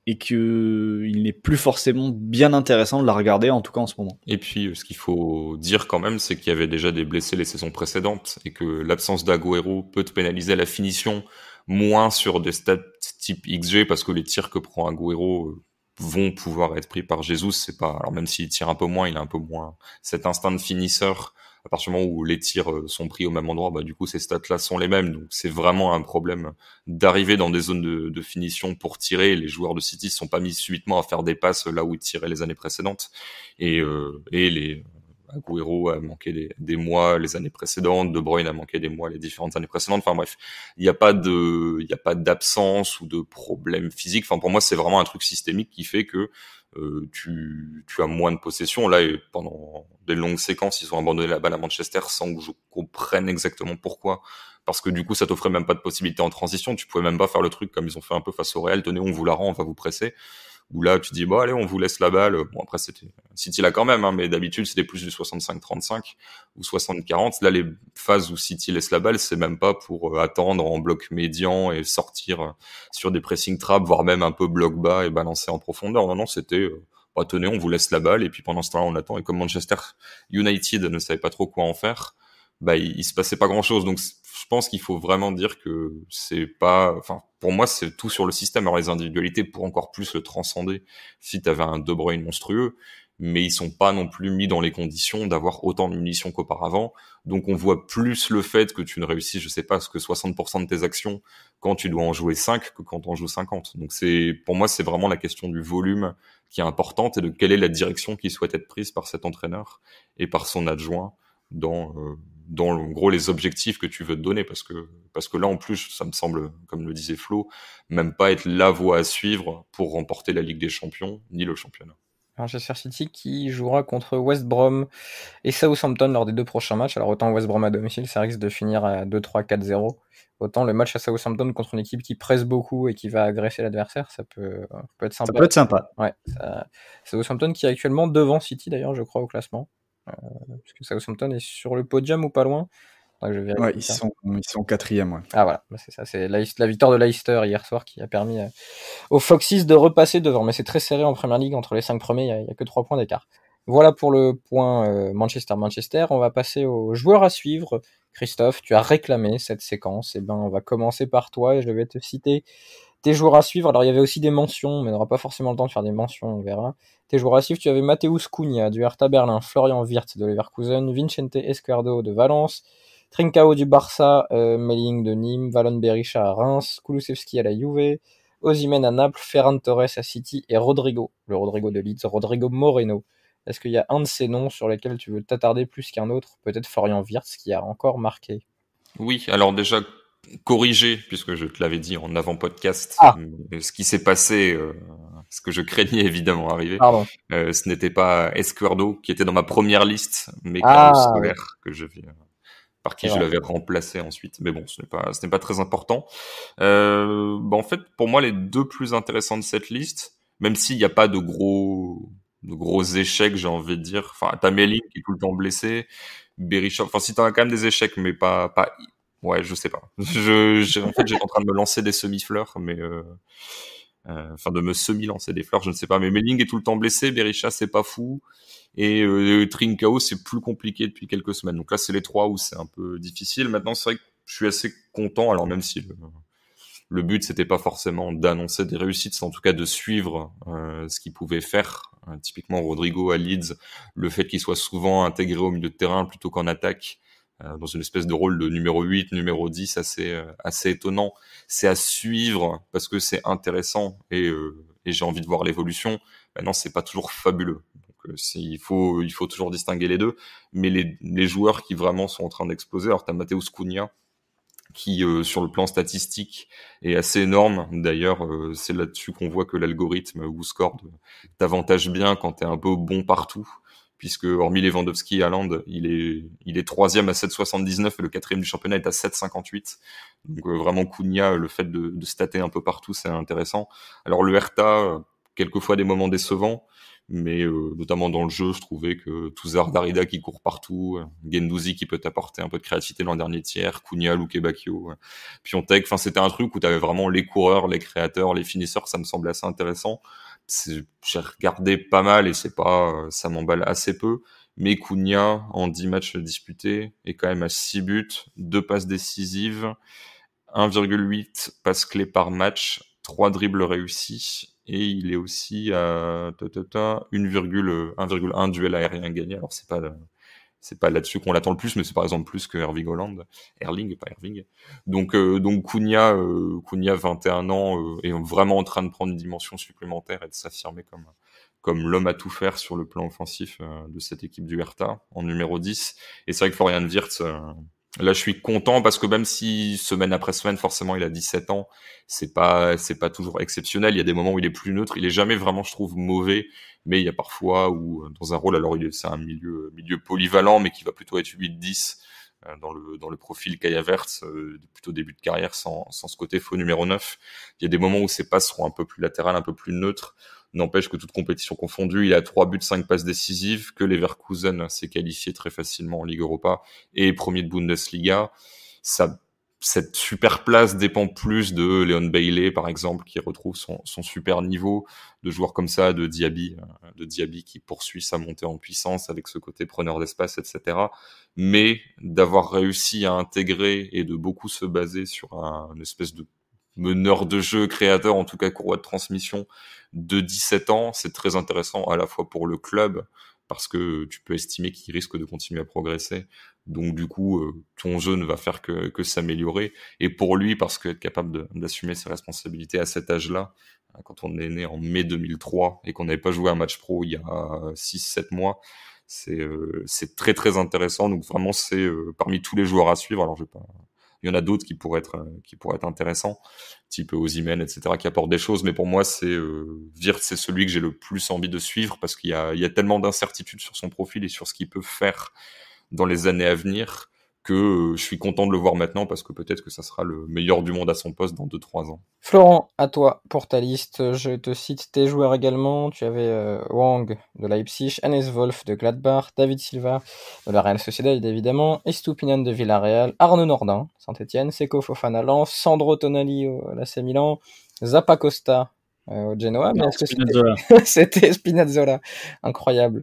et qu'il n'est plus forcément bien intéressant de la regarder, en tout cas en ce moment. Et puis, ce qu'il faut dire quand même, c'est qu'il y avait déjà des blessés les saisons précédentes et que l'absence d'Agüero peut te pénaliser à la finition, moins sur des stats type XG, parce que les tirs que prend Agüero vont pouvoir être pris par Jesus. C'est pas, alors même s'il tire un peu moins, il a un peu moins cet instinct de finisseur. À partir du moment où les tirs sont pris au même endroit, du coup, ces stats-là sont les mêmes. Donc, c'est vraiment un problème d'arriver dans des zones de finition pour tirer. Les joueurs de City se sont pas mis subitement à faire des passes là où ils tiraient les années précédentes. Et les Agüero a manqué des mois les années précédentes, De Bruyne a manqué des mois les différentes années précédentes. Enfin bref, il y a pas d'absence ou de problème physique. Enfin pour moi, c'est vraiment un truc systémique qui fait que tu as moins de possession. Là, pendant des longues séquences, ils ont abandonné la balle à Manchester sans que je comprenne exactement pourquoi. Parce que du coup, ça t'offrait même pas de possibilité en transition. Tu pouvais même pas faire le truc comme ils ont fait un peu face au Real. Tenez, on vous la rend, on va vous presser. Où là, tu dis, allez, on vous laisse la balle. Bon, après, c'était City là quand même, mais d'habitude, c'était plus du 65-35 ou 60-40. Là, les phases où City laisse la balle, c'est même pas pour attendre en bloc médian et sortir sur des pressing traps, voire même un peu bloc bas et balancer en profondeur. Non, c'était, tenez, on vous laisse la balle, et puis pendant ce temps-là, on attend. Et comme Manchester United ne savait pas trop quoi en faire, il se passait pas grand-chose. Donc, je pense qu'il faut vraiment dire que c'est pas, pour moi, c'est tout sur le système. Alors, les individualités pour encore plus le transcender si t'avais un De Bruyne monstrueux, mais ils sont pas non plus mis dans les conditions d'avoir autant de munitions qu'auparavant. Donc, on voit plus le fait que tu ne réussis, je sais pas, que 60% de tes actions quand tu dois en jouer 5 que quand on joue 50. Donc, pour moi, c'est vraiment la question du volume qui est importante et de quelle est la direction qui souhaite être prise par cet entraîneur et par son adjoint dans en gros les objectifs que tu veux te donner, parce que là en plus ça me semble, comme le disait Flo, même pas être la voie à suivre pour remporter la Ligue des Champions ni le championnat. Manchester City qui jouera contre West Brom et Southampton lors des 2 prochains matchs. Alors autant West Brom à domicile, ça risque de finir à 2-3, 4-0. Autant le match à Southampton contre une équipe qui presse beaucoup et qui va agresser l'adversaire, ça peut être sympa. Ça peut être sympa. Ouais, Southampton qui est actuellement devant City d'ailleurs, je crois, au classement. Puisque Southampton est sur le podium ou pas loin. Donc, ils sont 4e. Ouais. Ah voilà, c'est ça, c'est la victoire de Leicester hier soir qui a permis aux Foxes de repasser devant. Mais c'est très serré en Première Ligue, entre les 5 premiers, il y a que 3 points d'écart. Voilà pour le point Manchester. On va passer aux joueurs à suivre. Christophe, tu as réclamé cette séquence. On va commencer par toi et je vais te citer tes joueurs à suivre. Alors il y avait aussi des mentions, mais on n'aura pas forcément le temps de faire des mentions, on verra. Tes joueurs à suivre, tu avais Mateusz Cunha du Hertha Berlin, Florian Wirtz de Leverkusen, Vicente Esquerdo de Valence, Trincao du Barça, Melling de Nîmes, Valon Berisha à Reims, Kulusevski à la Juve, Osimhen à Naples, Ferran Torres à City et Rodrigo de Leeds, Rodrigo Moreno. Est-ce qu'il y a un de ces noms sur lesquels tu veux t'attarder plus qu'un autre? Peut-être Florian Wirtz qui a encore marqué. Oui, alors déjà corriger, puisque je te l'avais dit en avant-podcast, ce qui s'est passé ce que je craignais évidemment arriver. Pardon. Ce n'était pas Esquerdo qui était dans ma première liste, mais Carlos Soler que par qui je l'avais remplacé ensuite. Mais bon, ce n'est pas très important. En fait, pour moi, les deux plus intéressants de cette liste, même s'il n'y a pas de gros échecs, j'ai envie de dire. Enfin, t'as Melling qui est tout le temps blessé, Berisha. Enfin, si t'en as quand même des échecs, mais pas. Ouais, je sais pas. En fait, j'étais en train de me lancer des semi-fleurs, mais de me semi-lancer des fleurs, je ne sais pas. Mais Melling est tout le temps blessé, Berisha c'est pas fou, et Trincao c'est plus compliqué depuis quelques semaines. Donc là, c'est les trois où c'est un peu difficile. Maintenant, c'est vrai que je suis assez content. Alors même si le but c'était pas forcément d'annoncer des réussites, c'est en tout cas de suivre ce qu'il pouvait faire. Typiquement Rodrigo à Leeds, le fait qu'il soit souvent intégré au milieu de terrain plutôt qu'en attaque, dans une espèce de rôle de numéro 8, numéro 10 assez étonnant. C'est à suivre parce que c'est intéressant et j'ai envie de voir l'évolution. Maintenant, c'est pas toujours fabuleux. Donc il faut toujours distinguer les deux, mais les joueurs qui vraiment sont en train d'exploser, alors t'as Matheus Cunha qui sur le plan statistique est assez énorme. D'ailleurs, c'est là-dessus qu'on voit que l'algorithme WhoScored t'avantage bien quand t'es un peu bon partout, puisque hormis Lewandowski et Haaland, il est troisième à 7,79 et le quatrième du championnat est à 7,58. Donc vraiment Cunha, le fait de stater un peu partout, c'est intéressant. Alors le Hertha, quelquefois des moments décevants, mais notamment dans le jeu, je trouvais que Touzard Darida qui court partout, Guendouzi qui peut t'apporter un peu de créativité dans le dernier tiers, Cunha, Luque Bacchio, Piontek, enfin c'était un truc où t'avais vraiment les coureurs, les créateurs, les finisseurs, ça me semblait assez intéressant. J'ai regardé pas mal et ça m'emballe assez peu, mais Cunha en 10 matchs disputés est quand même à 6 buts, 2 passes décisives, 1,8 passes clés par match, 3 dribbles réussis, et il est aussi à 1,1 duel aérien gagné. Alors c'est pas là-dessus qu'on l'attend le plus, mais c'est par exemple plus que Erling Haaland. Erling, pas Erving. Donc Cunha 21 ans, est vraiment en train de prendre une dimension supplémentaire et de s'affirmer comme l'homme à tout faire sur le plan offensif de cette équipe du Hertha en numéro 10. Et c'est vrai que Florian Wirtz, là je suis content parce que même si semaine après semaine forcément il a 17 ans, c'est pas toujours exceptionnel. Il y a des moments où il est plus neutre, il est jamais vraiment, je trouve, mauvais, mais il y a parfois où dans un rôle, alors c'est un milieu polyvalent mais qui va plutôt être 8-10 dans le profil Kai Havertz, plutôt début de carrière sans ce côté faux numéro 9. Il y a des moments où ses passes seront un peu plus latérales, un peu plus neutres. N'empêche que toute compétition confondue, il a 3 buts, 5 passes décisives, que Leverkusen s'est qualifié très facilement en Ligue Europa et premier de Bundesliga. Cette super place dépend plus de Leon Bailey, par exemple, qui retrouve son super niveau, de joueurs comme ça, de Diaby qui poursuit sa montée en puissance avec ce côté preneur d'espace, etc. Mais d'avoir réussi à intégrer et de beaucoup se baser sur une espèce de meneur de jeu, créateur, en tout cas courroie de transmission de 17 ans, c'est très intéressant à la fois pour le club, parce que tu peux estimer qu'il risque de continuer à progresser. Donc du coup, ton jeu ne va faire que s'améliorer. Et pour lui, parce qu'être capable d'assumer ses responsabilités à cet âge-là, quand on est né en mai 2003 et qu'on n'avait pas joué un match pro il y a 6-7 mois, c'est très très intéressant. Donc vraiment, c'est parmi tous les joueurs à suivre. Alors il y en a d'autres qui pourraient être intéressants, type Osimhen, etc., qui apportent des choses. Mais pour moi, Wirtz, c'est celui que j'ai le plus envie de suivre parce qu'il y a tellement d'incertitudes sur son profil et sur ce qu'il peut faire dans les années à venir que je suis content de le voir maintenant parce que peut-être que ça sera le meilleur du monde à son poste dans 2-3 ans. Florent, à toi pour ta liste. Je te cite tes joueurs également. Tu avais Wang de Leipzig, Hannes Wolf de Gladbach, David Silva de la Real Sociedad évidemment, Estupiñán de Villarreal, Arnaud Nordin, Saint-Etienne, Seko Fofana Lens, Sandro Tonali au l'AC Milan, Zappacosta au Genoa. Mais est-ce que c'était Spinazzola? Incroyable.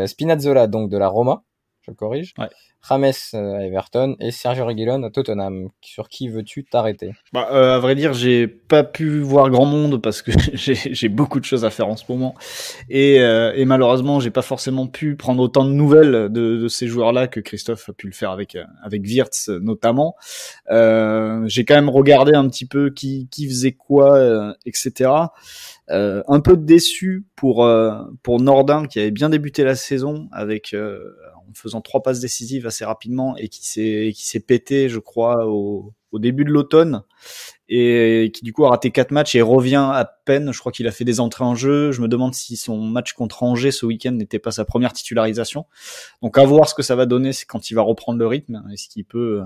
Spinazzola donc de la Roma, je corrige. Ouais. James à Everton et Sergio Reguilón à Tottenham. Sur qui veux-tu t'arrêter? À vrai dire, j'ai pas pu voir grand monde parce que j'ai beaucoup de choses à faire en ce moment et malheureusement, j'ai pas forcément pu prendre autant de nouvelles de ces joueurs-là que Christophe a pu le faire avec Wirtz notamment. J'ai quand même regardé un petit peu qui faisait quoi, etc. Un peu déçu pour Nordin qui avait bien débuté la saison avec en faisant 3 passes décisives assez rapidement et qui s'est pété, je crois, au début de l'automne et qui du coup a raté 4 matchs et revient à peine. Je crois qu'il a fait des entrées en jeu. Je me demande si son match contre Angers ce week-end n'était pas sa première titularisation. Donc à voir ce que ça va donner, c'est quand il va reprendre le rythme. Est-ce qu'il peut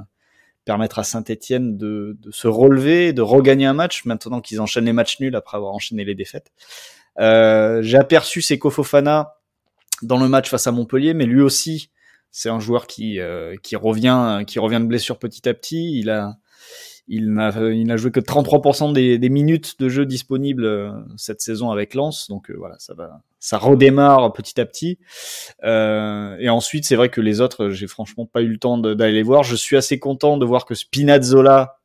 permettre à Saint-Etienne de se relever, de regagner un match maintenant qu'ils enchaînent les matchs nuls après avoir enchaîné les défaites. J'ai aperçu Seko Fofana dans le match face à Montpellier, mais lui aussi, c'est un joueur qui revient de blessure petit à petit. Il n'a joué que 33% des minutes de jeu disponibles cette saison avec Lens, donc voilà, ça redémarre petit à petit. Et ensuite, c'est vrai que les autres, j'ai franchement pas eu le temps d'aller les voir. Je suis assez content de voir que Spinazzola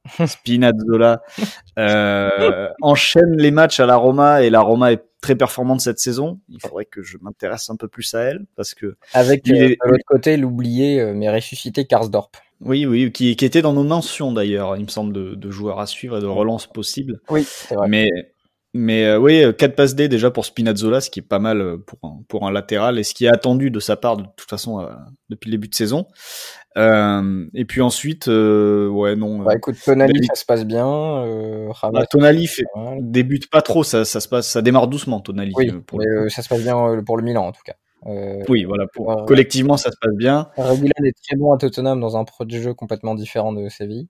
enchaîne les matchs à la Roma, et la Roma est très performante cette saison. Il faudrait que je m'intéresse un peu plus à elle, parce que avec de l'autre côté l'oublié mais ressuscité Karsdorp. Oui, qui était dans nos mentions d'ailleurs, il me semble, de joueurs à suivre et de relances possibles. Oui, c'est vrai. Mais oui, 4 passes D déjà pour Spinazzola, ce qui est pas mal pour un latéral, et ce qui est attendu de sa part de toute façon depuis le début de saison. Et puis ensuite, écoute, Tonali, ça se passe bien. Tonali débute pas trop, ça démarre doucement, Tonali. Oui, mais ça se passe bien pour le Milan en tout cas. Oui, voilà, collectivement ça se passe bien. Reguilon est très bon à Tottenham dans un projet de jeu complètement différent de Séville.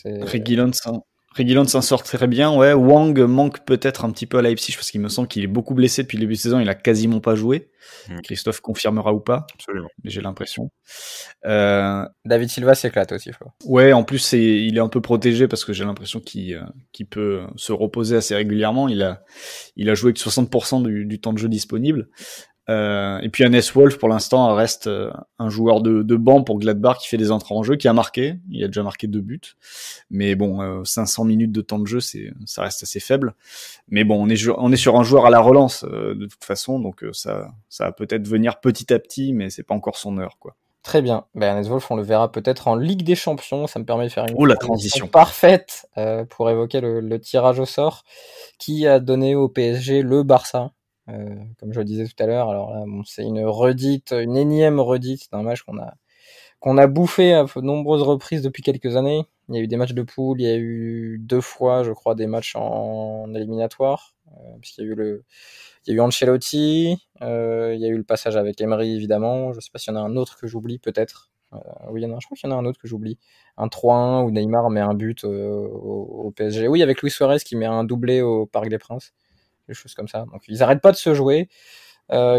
Reguilon s'en sort très bien, ouais. Wang manque peut-être un petit peu à Leipzig parce qu'il me semble qu'il est beaucoup blessé depuis le début de saison, il a quasiment pas joué. Christophe confirmera ou pas. Absolument. Mais j'ai l'impression. David Silva s'éclate aussi, Flo. Ouais, en plus il est un peu protégé parce que j'ai l'impression qu'il peut se reposer assez régulièrement. Il a joué que 60% du temps de jeu disponible. Et puis Hannes Wolf pour l'instant reste un joueur de banc pour Gladbach qui fait des entrées en jeu, qui a marqué, il a déjà marqué 2 buts, mais bon 500 minutes de temps de jeu, ça reste assez faible, mais bon on est sur un joueur à la relance de toute façon, donc ça va peut-être venir petit à petit, mais c'est pas encore son heure, quoi. Très bien. Hannes Wolf, on le verra peut-être en Ligue des Champions. Ça me permet de faire la transition parfaite pour évoquer le tirage au sort qui a donné au PSG le Barça. Comme je le disais tout à l'heure, alors là, c'est une énième redite d'un match qu'on a bouffé à de nombreuses reprises depuis quelques années. Il y a eu des matchs de poule, il y a eu 2 fois, je crois, des matchs en éliminatoire, puisqu'il y a eu Ancelotti, il y a eu le passage avec Emery, évidemment. Je sais pas s'il y en a un autre que j'oublie, peut-être. Oui, je crois qu'il y en a un autre que j'oublie. Un 3-1 où Neymar met un but au PSG. Oui, avec Luis Suarez qui met un doublé au Parc des Princes. Des choses comme ça. Donc ils arrêtent pas de se jouer.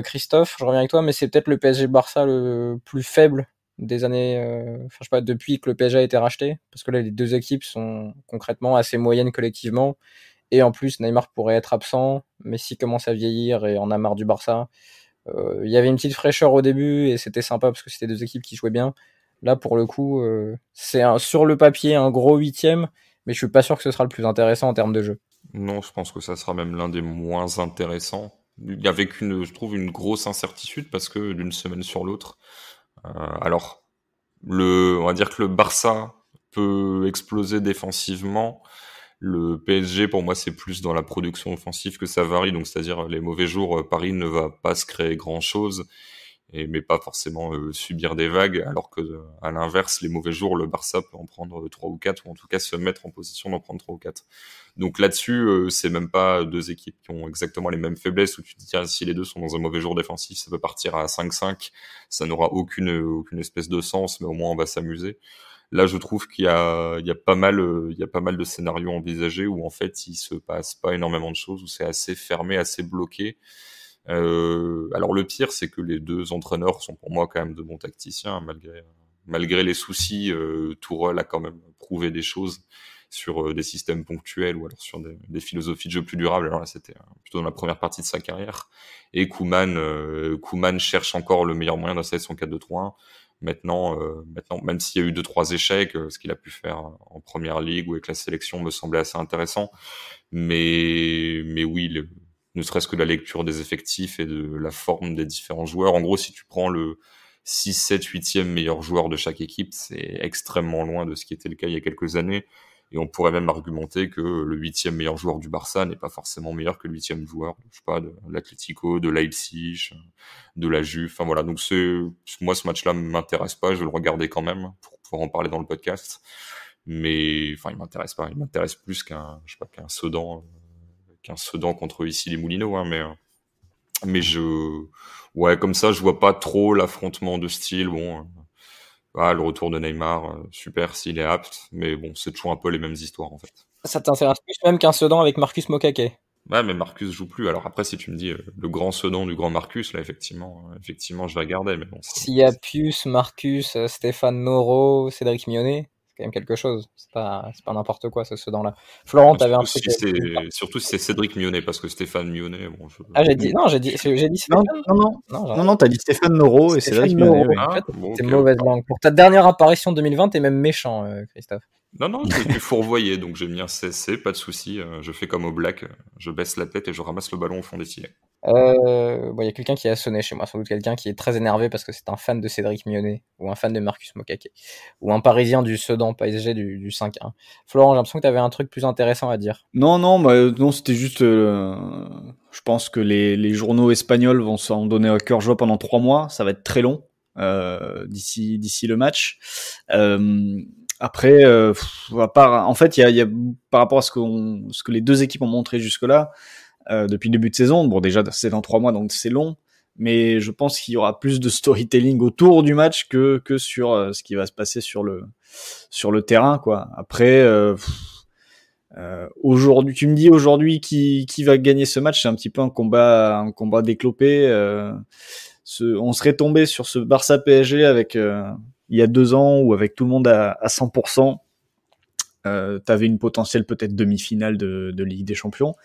Christophe, je reviens avec toi, mais c'est peut-être le PSG-Barça le plus faible des années, je sais pas, depuis que le PSG a été racheté, parce que là les deux équipes sont concrètement assez moyennes collectivement, et en plus Neymar pourrait être absent, Messi commence à vieillir et en a marre du Barça. Il y avait une petite fraîcheur au début et c'était sympa parce que c'était 2 équipes qui jouaient bien. Là pour le coup, c'est sur le papier un gros 8e, mais je suis pas sûr que ce sera le plus intéressant en termes de jeu. Non, je pense que ça sera même l'un des moins intéressants. Avec je trouve une grosse incertitude parce que d'une semaine sur l'autre. Alors, on va dire que le Barça peut exploser défensivement. Le PSG, pour moi, c'est plus dans la production offensive que ça varie. Donc, c'est-à-dire, les mauvais jours, Paris ne va pas se créer grand-chose, mais pas forcément subir des vagues, alors que à l'inverse, les mauvais jours, le Barça peut en prendre 3 ou 4, ou en tout cas se mettre en position d'en prendre 3 ou 4. Donc là-dessus, c'est même pas 2 équipes qui ont exactement les mêmes faiblesses, où tu te dis, tiens, si les deux sont dans un mauvais jour défensif, ça peut partir à 5-5, ça n'aura aucune espèce de sens, mais au moins on va s'amuser. Là, je trouve qu'il y a pas mal de scénarios envisagés où en fait il se passe pas énormément de choses, où c'est assez fermé, assez bloqué. Alors le pire, c'est que les 2 entraîneurs sont pour moi quand même de bons tacticiens, malgré les soucis. Tourelle a quand même prouvé des choses sur des systèmes ponctuels ou alors sur des philosophies de jeu plus durables. Alors là, c'était plutôt dans la première partie de sa carrière. Et Koeman cherche encore le meilleur moyen d'installer son 4-2-3-1. Maintenant, même s'il y a eu 2-3 échecs, ce qu'il a pu faire en première ligue ou avec la sélection me semblait assez intéressant. Mais oui, ne serait-ce que la lecture des effectifs et de la forme des différents joueurs. En gros, si tu prends le 6, 7, 8e meilleur joueur de chaque équipe, c'est extrêmement loin de ce qui était le cas il y a quelques années. Et on pourrait même argumenter que le 8e meilleur joueur du Barça n'est pas forcément meilleur que le 8e joueur, je sais pas, de l'Atlético, de Leipzig, de la Juve. Enfin voilà, donc moi ce match-là m'intéresse pas, je vais le regarder quand même pour pouvoir en parler dans le podcast. Mais enfin, il m'intéresse pas. Il m'intéresse plus qu'un Sedan contre ici les Moulineaux, hein, mais ouais, comme ça, je vois pas trop l'affrontement de style. Bon, le retour de Neymar, super s'il est apte, mais bon, c'est toujours un peu les mêmes histoires en fait. Ça t'intéresse plus même qu'un Sedan avec Marcus Mokake. Ouais, mais Marcus joue plus. Alors après, si tu me dis le grand Sedan du grand Marcus, là, effectivement, je vais regarder, mais bon. S'il y a Pius, Marcus, Stéphane Noro, Cédric Mionnet, c'est quand même quelque chose. C'est pas n'importe quoi, ce Sedan-là. Florent, t'avais un truc. Surtout si c'est Cédric Mionnet, parce que Stéphane Mionnet, bon. J'ai dit Stéphane. Non, t'as dit Stéphane Noro et Cédric Mionnet. Oui. C'est mauvaise langue. Pour ta dernière apparition 2020, t'es même méchant, Christophe. Non, je l'ai fourvoyé, donc j'ai mis un CSC, pas de souci. Je fais comme au Black, je baisse la tête et je ramasse le ballon au fond des filets. Il y a quelqu'un qui a sonné chez moi, sans doute quelqu'un qui est très énervé parce que c'est un fan de Cédric Mionnet, ou un fan de Marcus Mokake, ou un Parisien du Sedan PSG du 5-1. Florent, j'ai l'impression que t'avais un truc plus intéressant à dire. Non, c'était juste, je pense que les journaux espagnols vont s'en donner à cœur joie pendant 3 mois, ça va être très long, d'ici le match. Après, en fait, il y a par rapport à ce que les deux équipes ont montré jusque-là, depuis le début de saison. Bon, déjà, c'est dans 3 mois, donc c'est long. Mais je pense qu'il y aura plus de storytelling autour du match que sur ce qui va se passer sur le terrain, quoi. Après, aujourd'hui, tu me dis aujourd'hui qui va gagner ce match, c'est un petit peu un combat déclopé. On serait tombé sur ce Barça PSG avec il y a 2 ans ou avec tout le monde à 100%. T'avais une potentielle peut-être demi-finale de Ligue des Champions.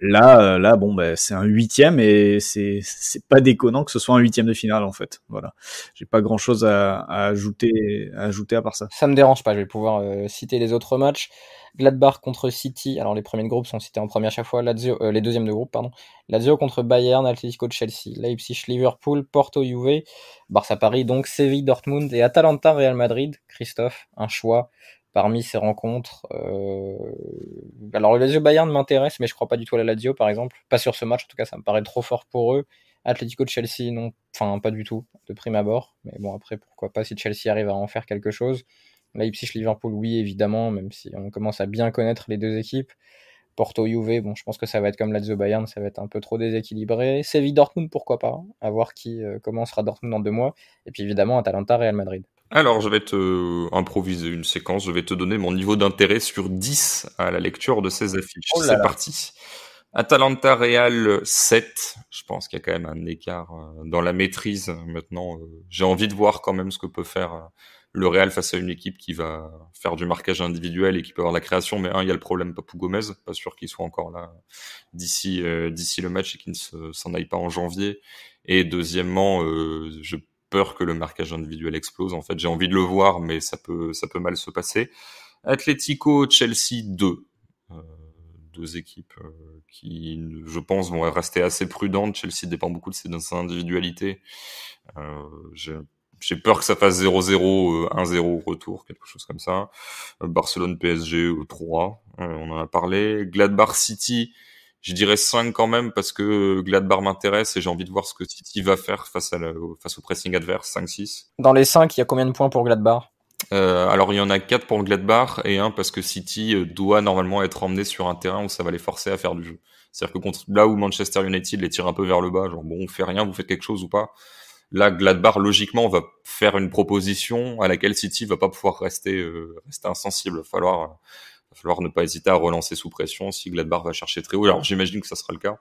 Là, bon, c'est un 8e et c'est pas déconnant que ce soit un 8e de finale en fait. Voilà, j'ai pas grand-chose à ajouter à part ça. Ça me dérange pas. Je vais pouvoir citer les autres matchs. Gladbach contre City. Alors les premiers de groupe sont cités en premier à chaque fois. Les deuxièmes de groupe, pardon. Lazio contre Bayern, Atlético Chelsea, Leipzig, Liverpool, Porto, Juve, Barça, Paris, donc Séville, Dortmund et Atalanta, Real Madrid. Christophe, un choix parmi ces rencontres. Alors le Lazio Bayern m'intéresse, mais je crois pas du tout à la Lazio par exemple. Pas sur ce match, en tout cas ça me paraît trop fort pour eux. Atlético de Chelsea, non, enfin pas du tout, de prime abord. Mais bon, après pourquoi pas si Chelsea arrive à en faire quelque chose. Leipzig, Liverpool, oui évidemment, même si on commence à bien connaître les deux équipes. Porto, Juve, bon je pense que ça va être comme Lazio Bayern, ça va être un peu trop déséquilibré. Séville, Dortmund, pourquoi pas, à voir comment sera Dortmund dans 2 mois. Et puis évidemment Atalanta, Real Madrid. Alors, je vais te improviser une séquence, je vais te donner mon niveau d'intérêt sur 10 à la lecture de ces affiches. Oh là là. C'est parti. Atalanta Real 7, je pense qu'il y a quand même un écart dans la maîtrise maintenant. J'ai envie de voir quand même ce que peut faire le Real face à une équipe qui va faire du marquage individuel et qui peut avoir la création, mais il y a le problème Papou Gomez, pas sûr qu'il soit encore là d'ici le match et qu'il ne s'en aille pas en janvier. Et deuxièmement, je peur que le marquage individuel explose. En fait, j'ai envie de le voir, mais ça peut mal se passer. Atlético, Chelsea 2. 2 équipes qui, je pense, vont rester assez prudentes. Chelsea dépend beaucoup de ses individualités. J'ai peur que ça fasse 0-0, 1-0 au retour, quelque chose comme ça. Barcelone, PSG 3. On en a parlé. Gladbach, City. Je dirais 5 quand même parce que Gladbach m'intéresse et j'ai envie de voir ce que City va faire face au pressing adverse, 5-6. Dans les 5, il y a combien de points pour Gladbach ? Alors il y en a 4 pour le Gladbach et 1 parce que City doit normalement être emmené sur un terrain où ça va les forcer à faire du jeu. C'est-à-dire que là où Manchester United les tire un peu vers le bas, genre bon on fait rien, vous faites quelque chose ou pas. Là Gladbach logiquement va faire une proposition à laquelle City va pas pouvoir rester insensible. Il va falloir ne pas hésiter à relancer sous pression si Gladbach va chercher très haut. Alors j'imagine que ça sera le cas,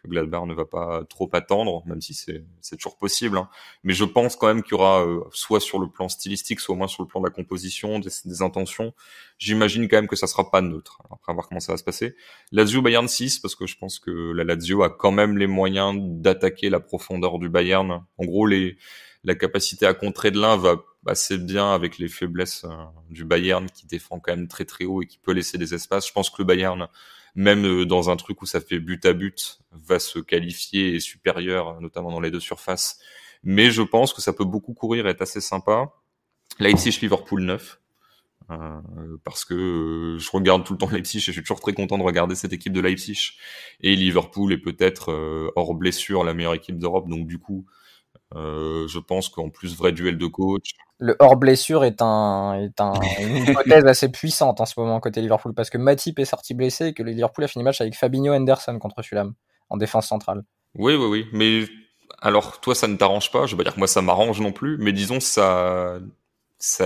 que Gladbach ne va pas trop attendre, même si c'est toujours possible. Hein. Mais je pense quand même qu'il y aura, soit sur le plan stylistique, soit au moins sur le plan de la composition, des intentions. J'imagine quand même que ça sera pas neutre. Alors, après, on va voir comment ça va se passer. Lazio Bayern 6, parce que je pense que la Lazio a quand même les moyens d'attaquer la profondeur du Bayern. En gros, la capacité à contrer de l'un va assez bien avec les faiblesses du Bayern qui défend quand même très très haut et qui peut laisser des espaces. Je pense que le Bayern, même dans un truc où ça fait but à but, va se qualifier et est supérieur, notamment dans les 2 surfaces. Mais je pense que ça peut beaucoup courir et être assez sympa. Leipzig-Liverpool 9. Parce que je regarde tout le temps Leipzig et je suis toujours très content de regarder cette équipe de Leipzig. Et Liverpool est peut-être hors blessure la meilleure équipe d'Europe, donc du coup Je pense qu'en plus, vrai duel de coach. Le hors blessure est une hypothèse assez puissante en ce moment côté Liverpool, parce que Matip est sorti blessé et que le Liverpool a fini le match avec Fabinho Henderson contre Fulham en défense centrale. Oui. Mais alors, toi, ça ne t'arrange pas. Je vais pas dire que moi, ça m'arrange non plus. Mais disons, ça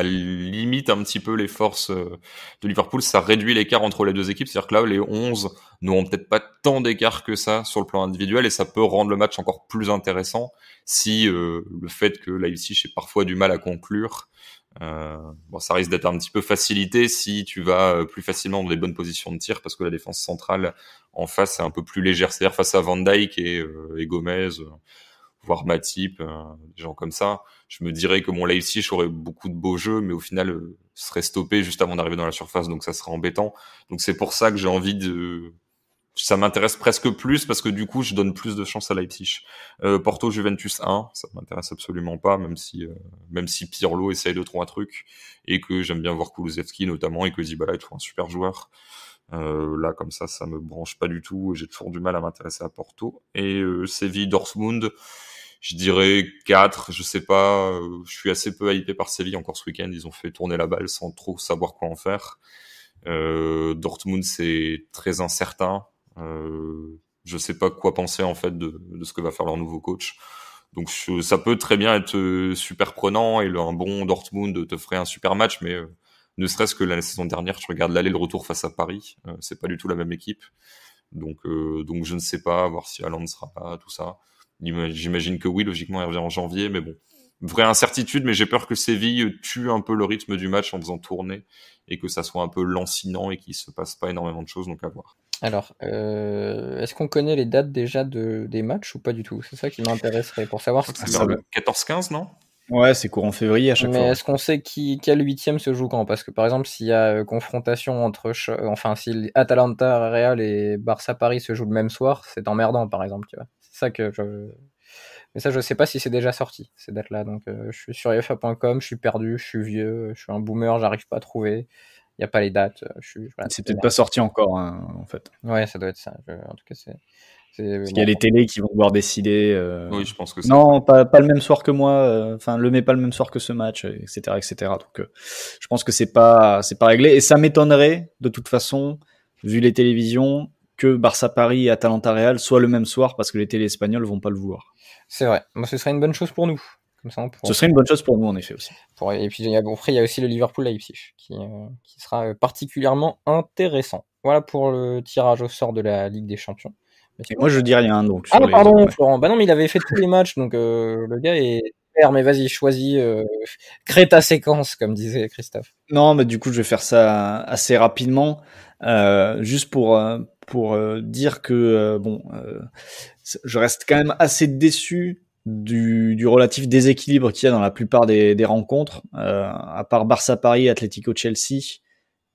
limite un petit peu les forces de Liverpool. Ça réduit l'écart entre les deux équipes. C'est-à-dire que là, les 11 n'auront peut-être pas tant d'écart que ça sur le plan individuel. Et ça peut rendre le match encore plus intéressant si le fait que Leipzig ait parfois du mal à conclure. Bon, ça risque d'être un petit peu facilité si tu vas plus facilement dans des bonnes positions de tir parce que la défense centrale en face est un peu plus légère. C'est-à-dire face à Van Dijk et Gomez, voire Matip, des gens comme ça. Je me dirais que mon Leipzig aurait beaucoup de beaux jeux, mais au final serait stoppé juste avant d'arriver dans la surface, donc ça serait embêtant. Donc c'est pour ça que j'ai envie de... Ça m'intéresse presque plus parce que du coup, je donne plus de chance à Leipzig. Porto Juventus 1, ça m'intéresse absolument pas, même si Pirlo essaye de trouver un truc et que j'aime bien voir Kulusevski notamment et que Dybala est toujours un super joueur. Là, comme ça me branche pas du tout. J'ai toujours du mal à m'intéresser à Porto. Et Séville Dortmund, je dirais 4. Je sais pas. Je suis assez peu hypé par Séville encore ce week-end. Ils ont fait tourner la balle sans trop savoir quoi en faire. Dortmund, c'est très incertain. Je sais pas quoi penser en fait de ce que va faire leur nouveau coach. Donc ça peut très bien être super prenant et un bon Dortmund te ferait un super match, mais ne serait-ce que la saison dernière, tu regardes l'aller le retour face à Paris, c'est pas du tout la même équipe. Donc je ne sais pas, voir si Haaland sera là, tout ça. J'imagine que oui, logiquement, il revient en janvier, mais bon. Vraie incertitude, mais j'ai peur que Séville tue un peu le rythme du match en faisant tourner et que ça soit un peu lancinant et qu'il se passe pas énormément de choses, donc à voir. Alors, est-ce qu'on connaît les dates déjà des matchs ou pas du tout? C'est ça qui m'intéresserait pour savoir C'est vers le 14-15, non? Ouais, c'est courant février à chaque fois. Mais est-ce qu'on sait quel huitième se joue quand? Parce que par exemple, s'il y a confrontation entre, si Atalanta Real et Barça Paris se jouent le même soir, c'est emmerdant par exemple, tu vois. C'est ça que mais ça, je sais pas si c'est déjà sorti ces dates-là. Donc, je suis sur uefa.com, je suis perdu, je suis vieux, je suis un boomer, j'arrive pas à trouver. Il y a pas les dates. Voilà, c'est peut-être pas sorti encore, hein, en fait. Ouais, ça doit être ça. En tout cas, c'est parce qu'il y a les télés qui vont devoir décider. Oui, je pense que c'est non, pas le même soir que moi. Enfin, le met pas le même soir que ce match, etc. Donc, je pense que c'est pas réglé. Et ça m'étonnerait de toute façon, vu les télévisions, que Barça Paris et Atalanta Real soient le même soir parce que les télés espagnoles vont pas le vouloir. C'est vrai. Moi, ce serait une bonne chose pour nous. Comme ça, ce serait une bonne chose pour nous en effet aussi. Et puis après, il y a aussi le Liverpool Leipzig qui sera particulièrement intéressant. Voilà pour le tirage au sort de la Ligue des Champions. Et moi je dis rien donc. Pardon Florent. Bah non, mais il avait fait tous les matchs, donc le gars est super. Mais vas-y, choisis, crée ta séquence, comme disait Christophe. Non, mais du coup je vais faire ça assez rapidement, juste pour dire que je reste quand même assez déçu du relatif déséquilibre qu'il y a dans la plupart des rencontres. À part Barça-Paris, Atlético-Chelsea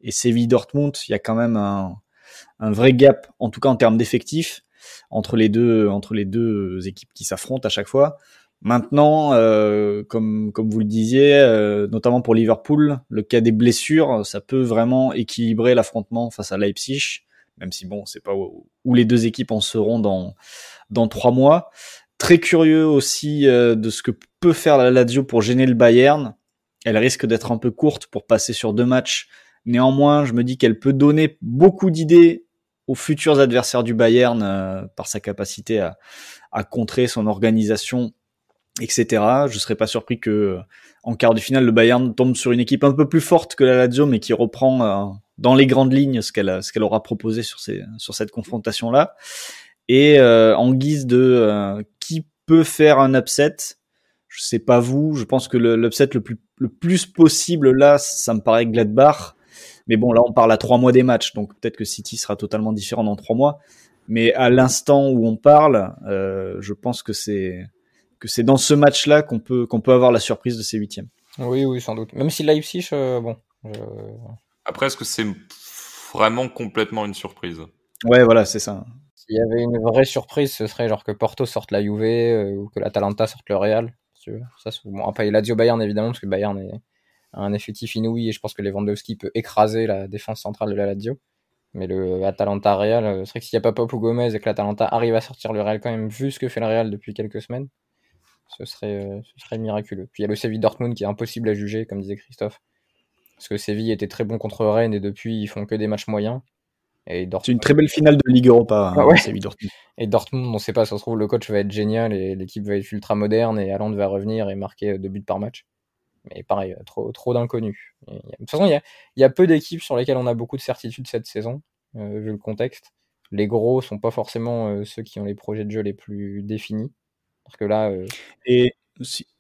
et Séville-Dortmund, il y a quand même un vrai gap, en tout cas en termes d'effectifs, entre les deux équipes qui s'affrontent à chaque fois. Maintenant, comme vous le disiez, notamment pour Liverpool, le cas des blessures, ça peut vraiment équilibrer l'affrontement face à Leipzig, même si bon, c'est pas où les deux équipes en seront dans 3 mois. Très curieux aussi de ce que peut faire la Lazio pour gêner le Bayern. Elle risque d'être un peu courte pour passer sur 2 matchs. Néanmoins, je me dis qu'elle peut donner beaucoup d'idées aux futurs adversaires du Bayern par sa capacité à contrer son organisation, etc. Je serais pas surpris que en quart de finale, le Bayern tombe sur une équipe un peu plus forte que la Lazio, mais qui reprend dans les grandes lignes ce qu'elle aura proposé sur cette confrontation-là. Et en guise de qui peut faire un upset, je sais pas vous, je pense que l'upset le plus possible là, ça me paraît Gladbach. Mais bon, là on parle à 3 mois des matchs, donc peut-être que City sera totalement différent dans 3 mois. Mais à l'instant où on parle, je pense que c'est dans ce match-là qu'on peut avoir la surprise de ces huitièmes. Oui, sans doute. Même si Leipzig, bon. Après, est-ce que c'est vraiment complètement une surprise? Ouais, voilà, c'est ça. S'il y avait une vraie surprise, ce serait genre que Porto sorte la Juve ou que l'Atalanta sorte le Real. Si tu veux. Ça, bon, après, Lazio Bayern évidemment, parce que Bayern a un effectif inouï et je pense que Lewandowski peut écraser la défense centrale de la Lazio. Mais le Atalanta Real, c'est vrai que s'il n'y a pas Pop ou Gomez et que l'Atalanta arrive à sortir le Real quand même, vu ce que fait le Real depuis quelques semaines, ce serait miraculeux. Puis il y a le Séville Dortmund qui est impossible à juger, comme disait Christophe, parce que Séville était très bon contre Rennes et depuis ils font que des matchs moyens. Et C'est une très belle finale de Ligue Europa, Ah ouais. Séville Dortmund. Et Dortmund, on sait pas, ça se trouve le coach va être génial et l'équipe va être ultra moderne et Haaland va revenir et marquer 2 buts par match. Mais pareil, trop d'inconnus. De toute façon, il y a peu d'équipes sur lesquelles on a beaucoup de certitudes cette saison, vu le contexte. Les gros sont pas forcément ceux qui ont les projets de jeu les plus définis. Parce que là, Et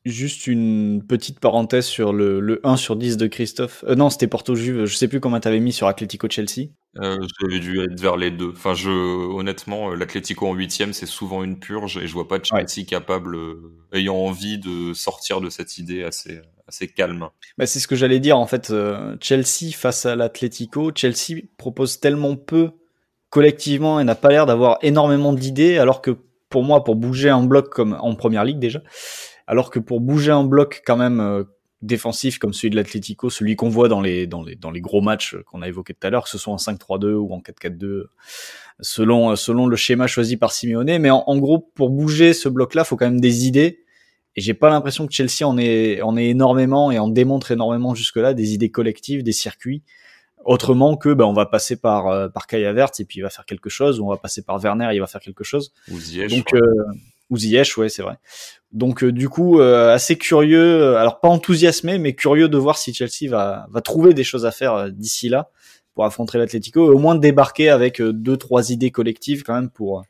juste une petite parenthèse sur le 1 sur 10 de Christophe. Non, c'était Porto-Juve. Je sais plus comment t'avais mis sur Atlético-Chelsea. J'avais dû être vers les deux. Enfin, honnêtement, l'Atlético en 8e, c'est souvent une purge et je vois pas Chelsea capable, ayant envie de sortir de cette idée assez calme. Bah, c'est ce que j'allais dire en fait. Chelsea face à l'Atlético, Chelsea propose tellement peu collectivement et n'a pas l'air d'avoir énormément d'idées, alors que pour moi, pour bouger un bloc comme en première ligue déjà, alors que pour bouger un bloc quand même défensif comme celui de l'Atlético, celui qu'on voit dans les gros matchs qu'on a évoqués tout à l'heure, que ce soit en 5-3-2 ou en 4-4-2, selon le schéma choisi par Simeone. Mais en gros, pour bouger ce bloc-là, faut quand même des idées. Et j'ai pas l'impression que Chelsea en ait énormément et en démontre énormément jusque-là, des idées collectives, des circuits. Autrement que, on va passer par Kai Havertz et puis il va faire quelque chose, ou on va passer par Werner et il va faire quelque chose. Ou Ziyech. Donc, ou Ziyech, ouais, c'est vrai. Donc, du coup, assez curieux, alors pas enthousiasmé, mais curieux de voir si Chelsea va trouver des choses à faire d'ici là pour affronter l'Atlético, et au moins débarquer avec 2-3 idées collectives quand même pour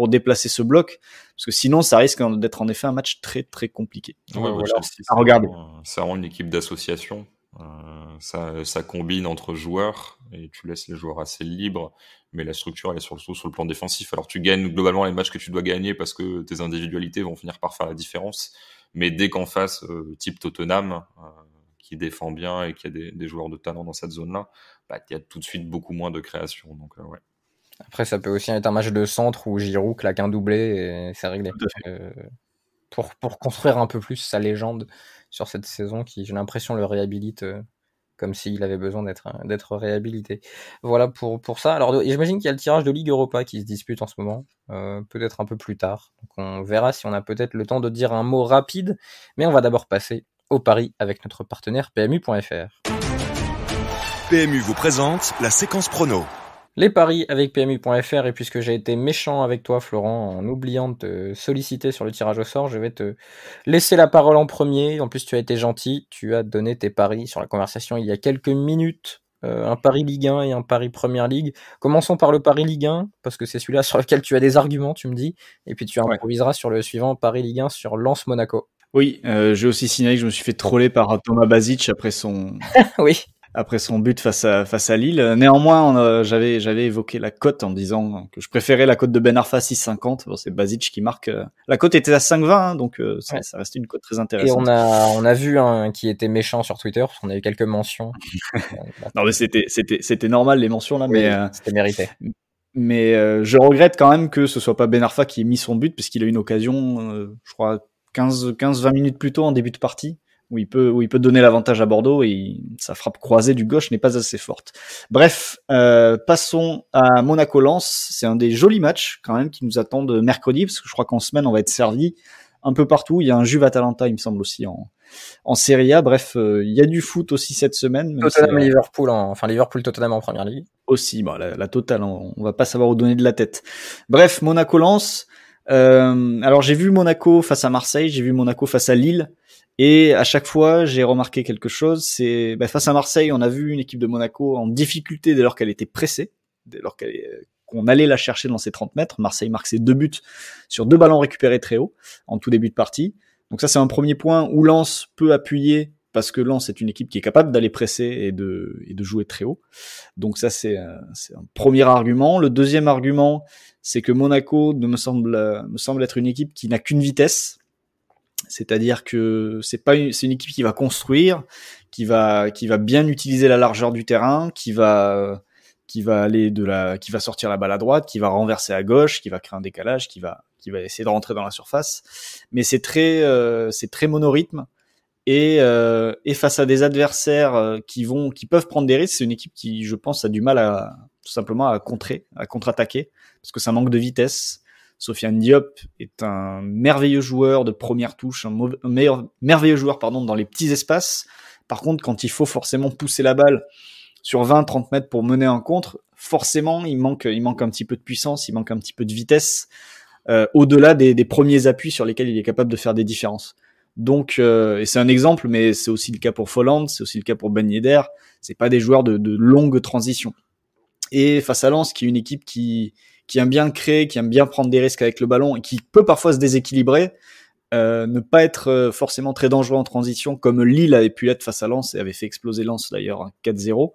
déplacer ce bloc, parce que sinon ça risque d'être en effet un match très très compliqué. Ouais, voilà, Chelsea, à regarder. Ça rend une équipe d'association. Ça combine entre joueurs et tu laisses les joueurs assez libres, mais la structure elle est surtout sur le plan défensif. Alors tu gagnes globalement les matchs que tu dois gagner parce que tes individualités vont finir par faire la différence, mais dès qu'en face, type Tottenham, qui défend bien et qui a des joueurs de talent dans cette zone-là, il y a tout de suite beaucoup moins de création. Donc ouais. Après, ça peut aussi être un match de centre où Giroud claque un doublé et c'est réglé. Pour construire un peu plus sa légende sur cette saison qui, j'ai l'impression, le réhabilite comme s'il avait besoin d'être réhabilité. Voilà pour ça. Alors, j'imagine qu'il y a le tirage de Ligue Europa qui se dispute en ce moment, peut-être un peu plus tard. Donc, on verra si on a peut-être le temps de dire un mot rapide, mais on va d'abord passer au pari avec notre partenaire PMU.fr. PMU vous présente la séquence prono. Les paris avec PMU.fr, et puisque j'ai été méchant avec toi Florent en oubliant de te solliciter sur le tirage au sort, je vais te laisser la parole en premier. En plus tu as été gentil, tu as donné tes paris sur la conversation il y a quelques minutes, un pari Ligue 1 et un pari Première Ligue. Commençons par le pari Ligue 1, parce que c'est celui-là sur lequel tu as des arguments, tu me dis, et puis tu improviseras sur le suivant, pari Ligue 1 sur Lens Monaco. Oui, j'ai aussi signalé que je me suis fait troller par Thomas Basic après son... Oui. Après son but face à Lille. Néanmoins, j'avais évoqué la cote en disant que je préférais la cote de Ben Arfa 6,50. Bon, c'est Basic qui marque. La cote était à 5,20, donc ça restait une cote très intéressante. Et on a vu un qui était méchant sur Twitter, parce qu'on a eu quelques mentions. Non, mais c'était normal les mentions là, oui, mais c'était mérité. Mais je regrette quand même que ce soit pas Ben Arfa qui ait mis son but, parce qu'il a eu une occasion, je crois 15-20 minutes plus tôt en début de partie, où il peut donner l'avantage à Bordeaux, et sa frappe croisée du gauche n'est pas assez forte. Bref, passons à Monaco-Lens. C'est un des jolis matchs quand même qui nous attendent mercredi, parce que je crois qu'en semaine on va être servi un peu partout. Il y a un Juve-Atalanta, il me semble, aussi en Serie A. Bref, il y a du foot aussi cette semaine. Tottenham-Liverpool, Liverpool-Tottenham en première ligue. Aussi, la totale, on va pas savoir où donner de la tête. Bref, Monaco-Lens. Alors j'ai vu Monaco face à Marseille, j'ai vu Monaco face à Lille. Et à chaque fois, j'ai remarqué quelque chose. C'est face à Marseille, on a vu une équipe de Monaco en difficulté dès lors qu'elle était pressée, dès lors qu'on allait la chercher dans ses 30 mètres. Marseille marque ses 2 buts sur 2 ballons récupérés très haut en tout début de partie. Donc ça, c'est un premier point où Lens peut appuyer, parce que Lens est une équipe qui est capable d'aller presser et de jouer très haut. Donc ça, c'est un premier argument. Le deuxième argument, c'est que Monaco me semble être une équipe qui n'a qu'une vitesse. C'est-à-dire que c'est une équipe qui va construire, qui va bien utiliser la largeur du terrain, qui va sortir la balle à droite, qui va renverser à gauche, qui va créer un décalage, qui va essayer de rentrer dans la surface. Mais c'est très monorythme, et face à des adversaires qui peuvent prendre des risques, c'est une équipe qui, je pense, a du mal tout simplement à contre-attaquer, parce que ça manque de vitesse. Sofiane Diop est un merveilleux joueur de première touche, merveilleux joueur dans les petits espaces. Par contre, quand il faut forcément pousser la balle sur 20-30 mètres pour mener un contre, forcément, il manque un petit peu de puissance, il manque un petit peu de vitesse, au-delà des premiers appuis sur lesquels il est capable de faire des différences. Donc, et c'est un exemple, mais c'est aussi le cas pour Folland, c'est aussi le cas pour Ben Yedder. C'est pas des joueurs de longue transition. Et face à Lens, qui est une équipe qui aime bien créer, qui aime bien prendre des risques avec le ballon et qui peut parfois se déséquilibrer, ne pas être forcément très dangereux en transition, comme Lille avait pu l'être face à Lens et avait fait exploser Lens d'ailleurs 4-0.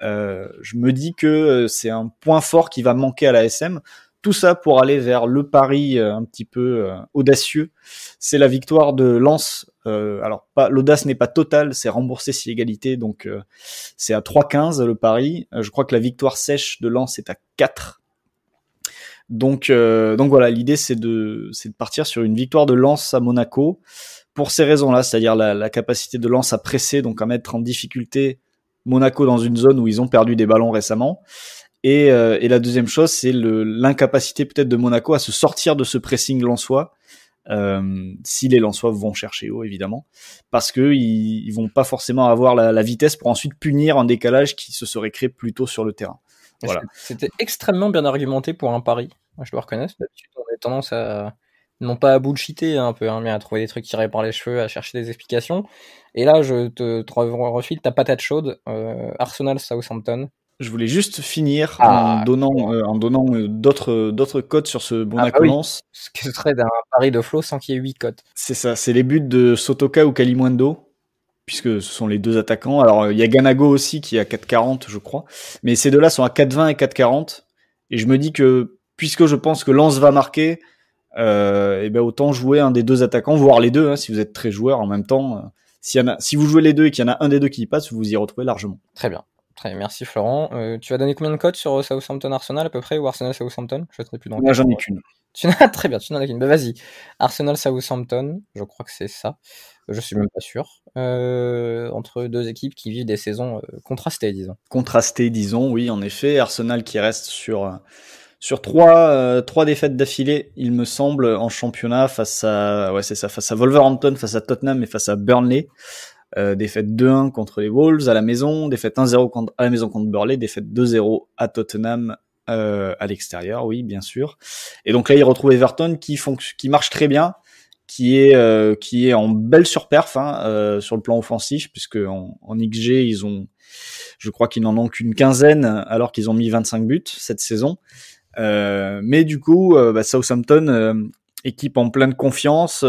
Je me dis que c'est un point fort qui va manquer à la SM. Tout ça pour aller vers le pari un petit peu audacieux. C'est la victoire de Lens. Alors, l'audace n'est pas totale, c'est remboursé si égalité, donc c'est à 3,15 le pari. Je crois que la victoire sèche de Lens est à 4. Donc voilà, l'idée c'est de partir sur une victoire de Lens à Monaco pour ces raisons-là, c'est-à-dire la capacité de Lens à presser, donc à mettre en difficulté Monaco dans une zone où ils ont perdu des ballons récemment. Et la deuxième chose, c'est l'incapacité peut-être de Monaco à se sortir de ce pressing lensois, si les Lensois vont chercher haut évidemment, parce que ils vont pas forcément avoir la vitesse pour ensuite punir un décalage qui se serait créé plus tôt sur le terrain. Voilà. C'était extrêmement bien argumenté pour un pari, je dois reconnaître. D'habitude, on a tendance à, non pas à bullshiter un peu, mais à trouver des trucs tirés par les cheveux, à chercher des explications. Et là, je te refile ta patate chaude, Arsenal-Southampton. Je voulais juste finir en donnant d'autres cotes sur ce Monaco-Lens. Ce que serait d'un pari de Flo sans qu'il y ait 8 cotes. C'est ça, c'est les buts de Sotoka ou Kalimundo, puisque ce sont les deux attaquants. Alors, il y a Ganago aussi qui est à 4,40, je crois. Mais ces deux-là sont à 4,20 et 4,40. Et je me dis que, puisque je pense que Lens va marquer, autant jouer un des deux attaquants, voire les deux, si vous êtes très joueur en même temps. Si vous jouez les deux et qu'il y en a un des deux qui y passe, vous vous y retrouvez largement. Très bien. Très bien, merci Florent. Tu vas donner combien de cotes sur Southampton-Arsenal à peu près, ou Arsenal-Southampton? Je serai plus dans. Moi, j'en ai qu'une. Très bien, tu n'en as qu'une. Bah vas-y. Arsenal-Southampton, je crois que c'est ça. Je suis même pas sûr. Entre deux équipes qui vivent des saisons contrastées, disons. Contrastées, disons, oui, en effet. Arsenal qui reste sur trois défaites d'affilée, il me semble, en championnat face à Wolverhampton, face à Tottenham et face à Burnley. Défaite 2-1 contre les Wolves à la maison, défaite 1-0 à la maison contre Burnley, défaite 2-0 à Tottenham à l'extérieur, oui, bien sûr. Et donc là, il retrouve Everton qui marche très bien, qui est en belle surperf sur le plan offensif, puisque en XG, je crois qu'ils n'en ont qu'une quinzaine, alors qu'ils ont mis 25 buts cette saison. Mais du coup, Southampton, équipe en pleine confiance,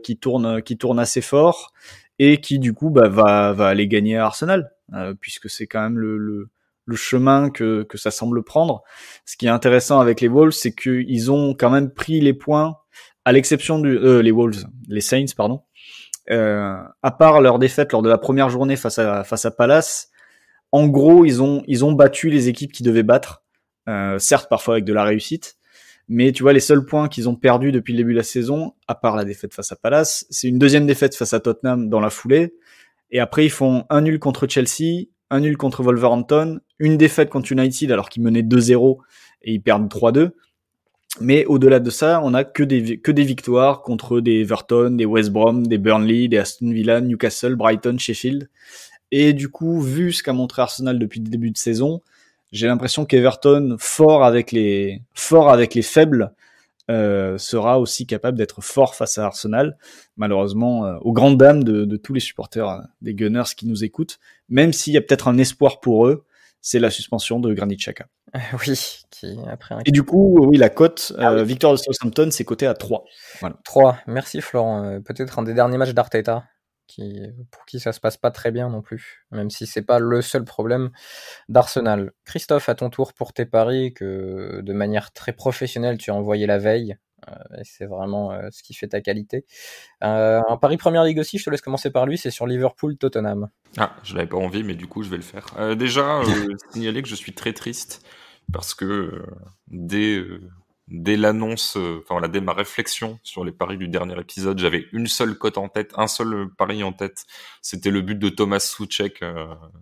qui tourne assez fort, et qui du coup va aller gagner à Arsenal, puisque c'est quand même le chemin que ça semble prendre. Ce qui est intéressant avec les Wolves, c'est qu'ils ont quand même pris les points, à l'exception les Saints, pardon. À part leur défaite lors de la première journée face à Palace, en gros ils ont battu les équipes qui devaient battre, certes parfois avec de la réussite. Mais tu vois, les seuls points qu'ils ont perdus depuis le début de la saison, à part la défaite face à Palace, c'est une deuxième défaite face à Tottenham dans la foulée. Et après, ils font un nul contre Chelsea, un nul contre Wolverhampton, une défaite contre United alors qu'ils menaient 2-0 et ils perdent 3-2. Mais au-delà de ça, on a que des victoires contre des Everton, des West Brom, des Burnley, des Aston Villa, Newcastle, Brighton, Sheffield. Et du coup, vu ce qu'a montré Arsenal depuis le début de saison, j'ai l'impression qu'Everton, fort avec les faibles, sera aussi capable d'être fort face à Arsenal. Malheureusement, aux grandes dames de tous les supporters des Gunners qui nous écoutent, même s'il y a peut-être un espoir pour eux, c'est la suspension de Granit Xhaka. Oui, qui après. Et du coup, oui, la cote, victoire de Southampton, c'est coté à 3. Voilà. 3, merci Florent. Peut-être un des derniers matchs d'Arteta, pour qui ça se passe pas très bien non plus, même si c'est pas le seul problème d'Arsenal. Christophe, à ton tour pour tes paris que de manière très professionnelle tu as envoyé la veille, et c'est vraiment ce qui fait ta qualité. Un pari Première Ligue aussi, je te laisse commencer par lui, c'est sur Liverpool-Tottenham. Ah, je n'avais pas envie, mais du coup je vais le faire. Déjà, signaler que je suis très triste parce que dès l'annonce, dès ma réflexion sur les paris du dernier épisode, j'avais une seule cote en tête, un seul pari en tête. C'était le but de Thomas Souček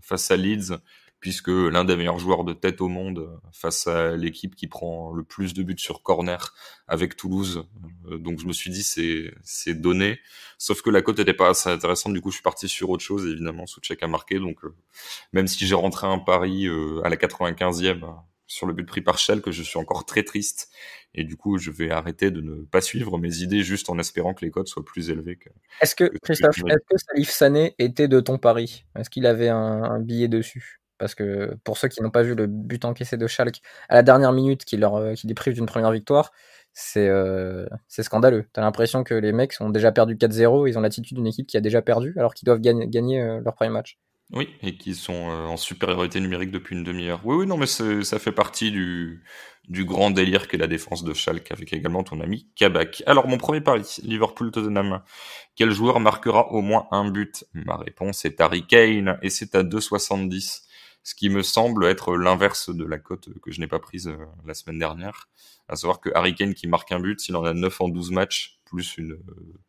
face à Leeds. puisque l'un des meilleurs joueurs de tête au monde face à l'équipe qui prend le plus de buts sur corner avec Toulouse. Donc je me suis dit c'est donné, sauf que la cote n'était pas assez intéressante, du coup je suis parti sur autre chose, évidemment Souček a marqué, donc même si j'ai rentré un pari à la 95e sur le but pris par Schalke, que je suis encore très triste, et du coup je vais arrêter de ne pas suivre mes idées juste en espérant que les cotes soient plus élevées que Est-ce que, que Christophe, est-ce que Salif Sané était de ton pari? Est-ce qu'il avait un billet dessus? Parce que pour ceux qui n'ont pas vu le but encaissé de Schalke à la dernière minute qui les prive d'une première victoire, c'est scandaleux. T'as l'impression que les mecs ont déjà perdu 4-0, ils ont l'attitude d'une équipe qui a déjà perdu alors qu'ils doivent gagner leur premier match. Oui, et qui sont en supériorité numérique depuis une demi-heure. Oui, oui, non, mais ça fait partie du grand délire qu'est la défense de Schalke, avec également ton ami Kabak. Alors, mon premier pari, Liverpool-Tottenham. Quel joueur marquera au moins un but? Ma réponse est Harry Kane, et c'est à 2,70. Ce qui me semble être l'inverse de la cote que je n'ai pas prise la semaine dernière. À savoir que Harry Kane qui marque un but, il en a 9 en 12 matchs, plus une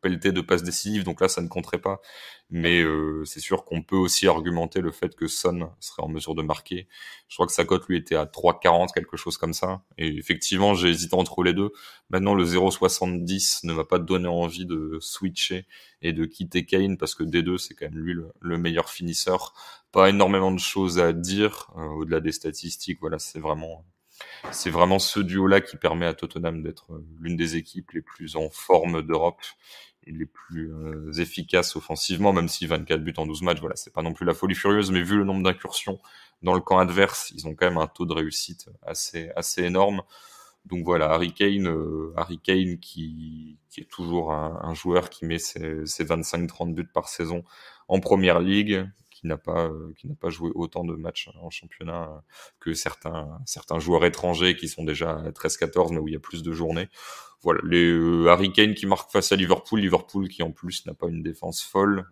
pelletée de passes décisives, donc là ça ne compterait pas. Mais c'est sûr qu'on peut aussi argumenter le fait que Son serait en mesure de marquer. Je crois que sa cote lui était à 3,40, quelque chose comme ça. Et effectivement, j'ai hésité entre les deux. Maintenant, le 0,70 ne m'a pas donné envie de switcher et de quitter Kane, parce que des deux, c'est quand même lui le meilleur finisseur. Pas énormément de choses à dire au-delà des statistiques. Voilà, c'est vraiment ce duo-là qui permet à Tottenham d'être l'une des équipes les plus en forme d'Europe et les plus efficaces offensivement, même si 24 buts en 12 matchs, voilà, c'est pas non plus la folie furieuse, mais vu le nombre d'incursions dans le camp adverse, ils ont quand même un taux de réussite assez énorme. Donc voilà, Harry Kane qui est toujours un joueur qui met ses 25-30 buts par saison en première ligue, qui n'a pas joué autant de matchs en championnat que certains joueurs étrangers qui sont déjà à 13-14, mais où il y a plus de journées. Voilà, les Harry Kane qui marque face à Liverpool qui en plus n'a pas une défense folle.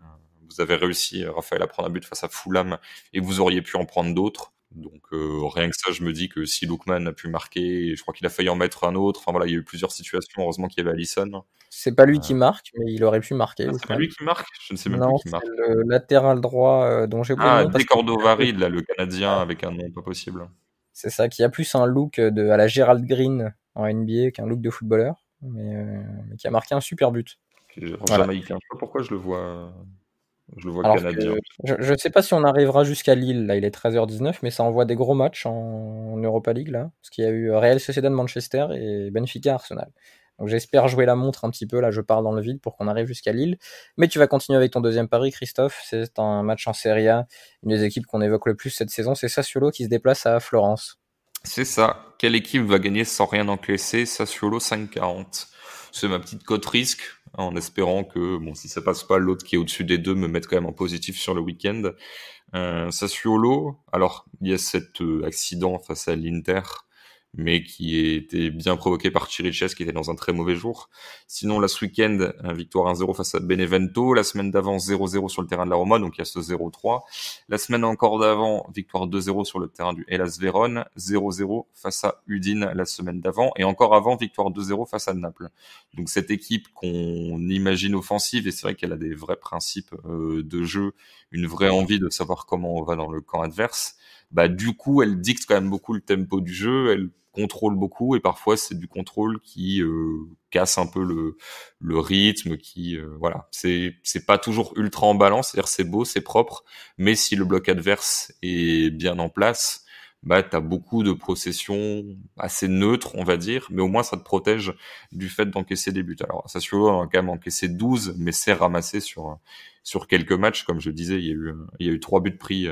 Vous avez réussi, Raphaël, à prendre un but face à Fulham, et vous auriez pu en prendre d'autres. Donc rien que ça, je me dis que si Lookman a pu marquer, je crois qu'il a failli en mettre un autre. Enfin voilà, il y a eu plusieurs situations. Heureusement qu'il y avait Alisson. C'est pas lui qui marque, mais il aurait pu marquer. C'est pas lui qui marque? Je ne sais même Non, plus qui marque. c'est le latéral droit dont j'ai oublié le nom. De Cordova-Reid, là, le Canadien avec un nom pas possible. C'est ça, qui a plus un look à la Gerald Green en NBA qu'un look de footballeur, mais qui a marqué un super but. Jamaïcain. Je sais pas pourquoi je le vois Alors canadien. je sais pas si on arrivera jusqu'à Lille, là il est 13h19, mais ça envoie des gros matchs en Europa League, là, parce qu'il y a eu Real Sociedad Manchester et Benfica Arsenal. Donc j'espère jouer la montre un petit peu, là je parle dans le vide pour qu'on arrive jusqu'à Lille. Mais tu vas continuer avec ton deuxième pari, Christophe. C'est un match en Serie A, une des équipes qu'on évoque le plus cette saison, c'est Sassuolo qui se déplace à Florence. C'est ça. Quelle équipe va gagner sans rien encaisser? Sassuolo 5,40. C'est ma petite cote risque, en espérant que, bon, si ça passe pas, l'autre qui est au-dessus des deux me mette quand même en positif sur le week-end. Sassuolo, alors il y a cet accident face à l'Inter, mais qui était bien provoqué par Chiriches, qui était dans un très mauvais jour. Sinon, là, ce week-end, victoire 1-0 face à Benevento. La semaine d'avant, 0-0 sur le terrain de la Roma, donc il y a ce 0-3. La semaine encore d'avant, victoire 2-0 sur le terrain du Hellas Vérone. 0-0 face à Udine la semaine d'avant. Et encore avant, victoire 2-0 face à Naples. Donc cette équipe qu'on imagine offensive, et c'est vrai qu'elle a des vrais principes de jeu, une vraie envie de savoir comment on va dans le camp adverse, bah du coup, elle dicte quand même beaucoup le tempo du jeu, elle contrôle beaucoup, et parfois c'est du contrôle qui casse un peu le rythme, qui voilà, c'est pas toujours ultra en balance, c'est-à-dire c'est beau, c'est propre, mais si le bloc adverse est bien en place, bah t'as beaucoup de possessions assez neutres, on va dire, mais au moins ça te protège du fait d'encaisser des buts. Alors Sassuolo a quand même encaissé 12, mais c'est ramassé sur quelques matchs, comme je le disais, il y a eu 3 buts pris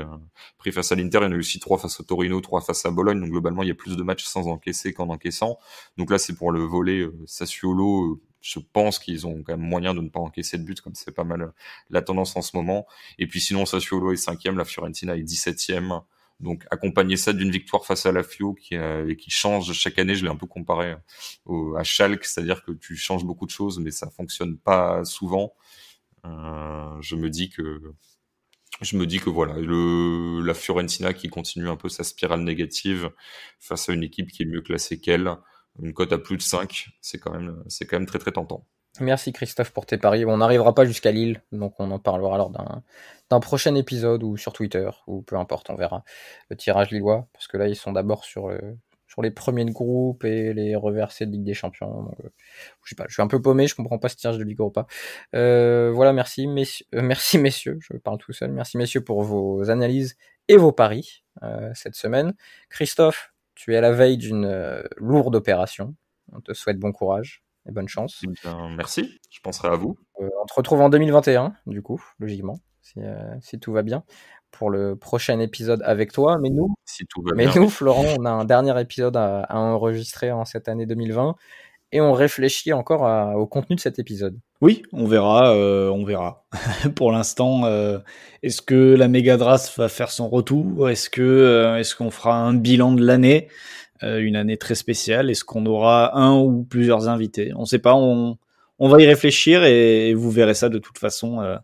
face à l'Inter, il y en a eu aussi 3 face au Torino, 3 face à Bologne, donc globalement il y a plus de matchs sans encaisser qu'en encaissant. Donc là c'est pour le volet Sassuolo, je pense qu'ils ont quand même moyen de ne pas encaisser de buts, comme c'est pas mal la tendance en ce moment. Et puis sinon Sassuolo est 5e, la Fiorentina est 17e. Donc accompagner ça d'une victoire face à la Fio qui change chaque année, je l'ai un peu comparé à Schalke, c'est-à-dire que tu changes beaucoup de choses, mais ça fonctionne pas souvent. Je me dis que voilà, la Fiorentina qui continue un peu sa spirale négative face à une équipe qui est mieux classée qu'elle, une cote à plus de 5, c'est quand même très très tentant. Merci Christophe pour tes paris. Bon, on n'arrivera pas jusqu'à Lille, donc on en parlera lors d'un prochain épisode ou sur Twitter, ou peu importe, on verra le tirage lillois, parce que là ils sont d'abord sur les premiers de groupe et les reversés de Ligue des Champions. Donc, je sais pas, je suis un peu paumé, je comprends pas ce tirage de Ligue Europa. Voilà, merci messieurs, je parle tout seul. Merci messieurs pour vos analyses et vos paris cette semaine. Christophe, tu es à la veille d'une lourde opération. On te souhaite bon courage et bonne chance. Eh bien, merci, je penserai à vous. On te retrouve en 2021, du coup, logiquement, si tout va bien, pour le prochain épisode avec toi. Mais nous, si tout va bien, Florent, on a un dernier épisode à enregistrer en cette année 2020 et on réfléchit encore au contenu de cet épisode. Oui, on verra. Pour l'instant, est-ce que la Mega Draft va faire son retour ? Est-ce qu'on fera un bilan de l'année ? Une année très spéciale. Est-ce qu'on aura un ou plusieurs invités ? On ne sait pas. On va y réfléchir et vous verrez ça de toute façon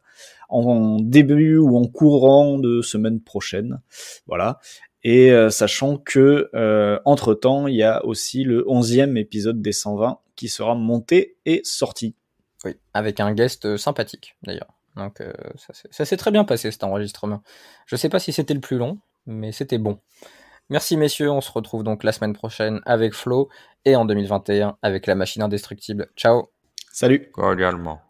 en début ou en courant de semaine prochaine. Voilà. Et sachant que entre-temps, il y a aussi le 11e épisode des 120 qui sera monté et sorti. Oui, avec un guest sympathique d'ailleurs. Donc ça s'est très bien passé cet enregistrement. Je sais pas si c'était le plus long, mais c'était bon. Merci messieurs, on se retrouve donc la semaine prochaine avec Flo et en 2021 avec la machine indestructible. Ciao. Salut. Cordialement.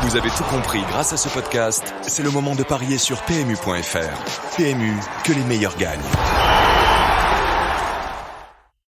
Vous avez tout compris grâce à ce podcast. C'est le moment de parier sur PMU.fr. PMU, que les meilleurs gagnent.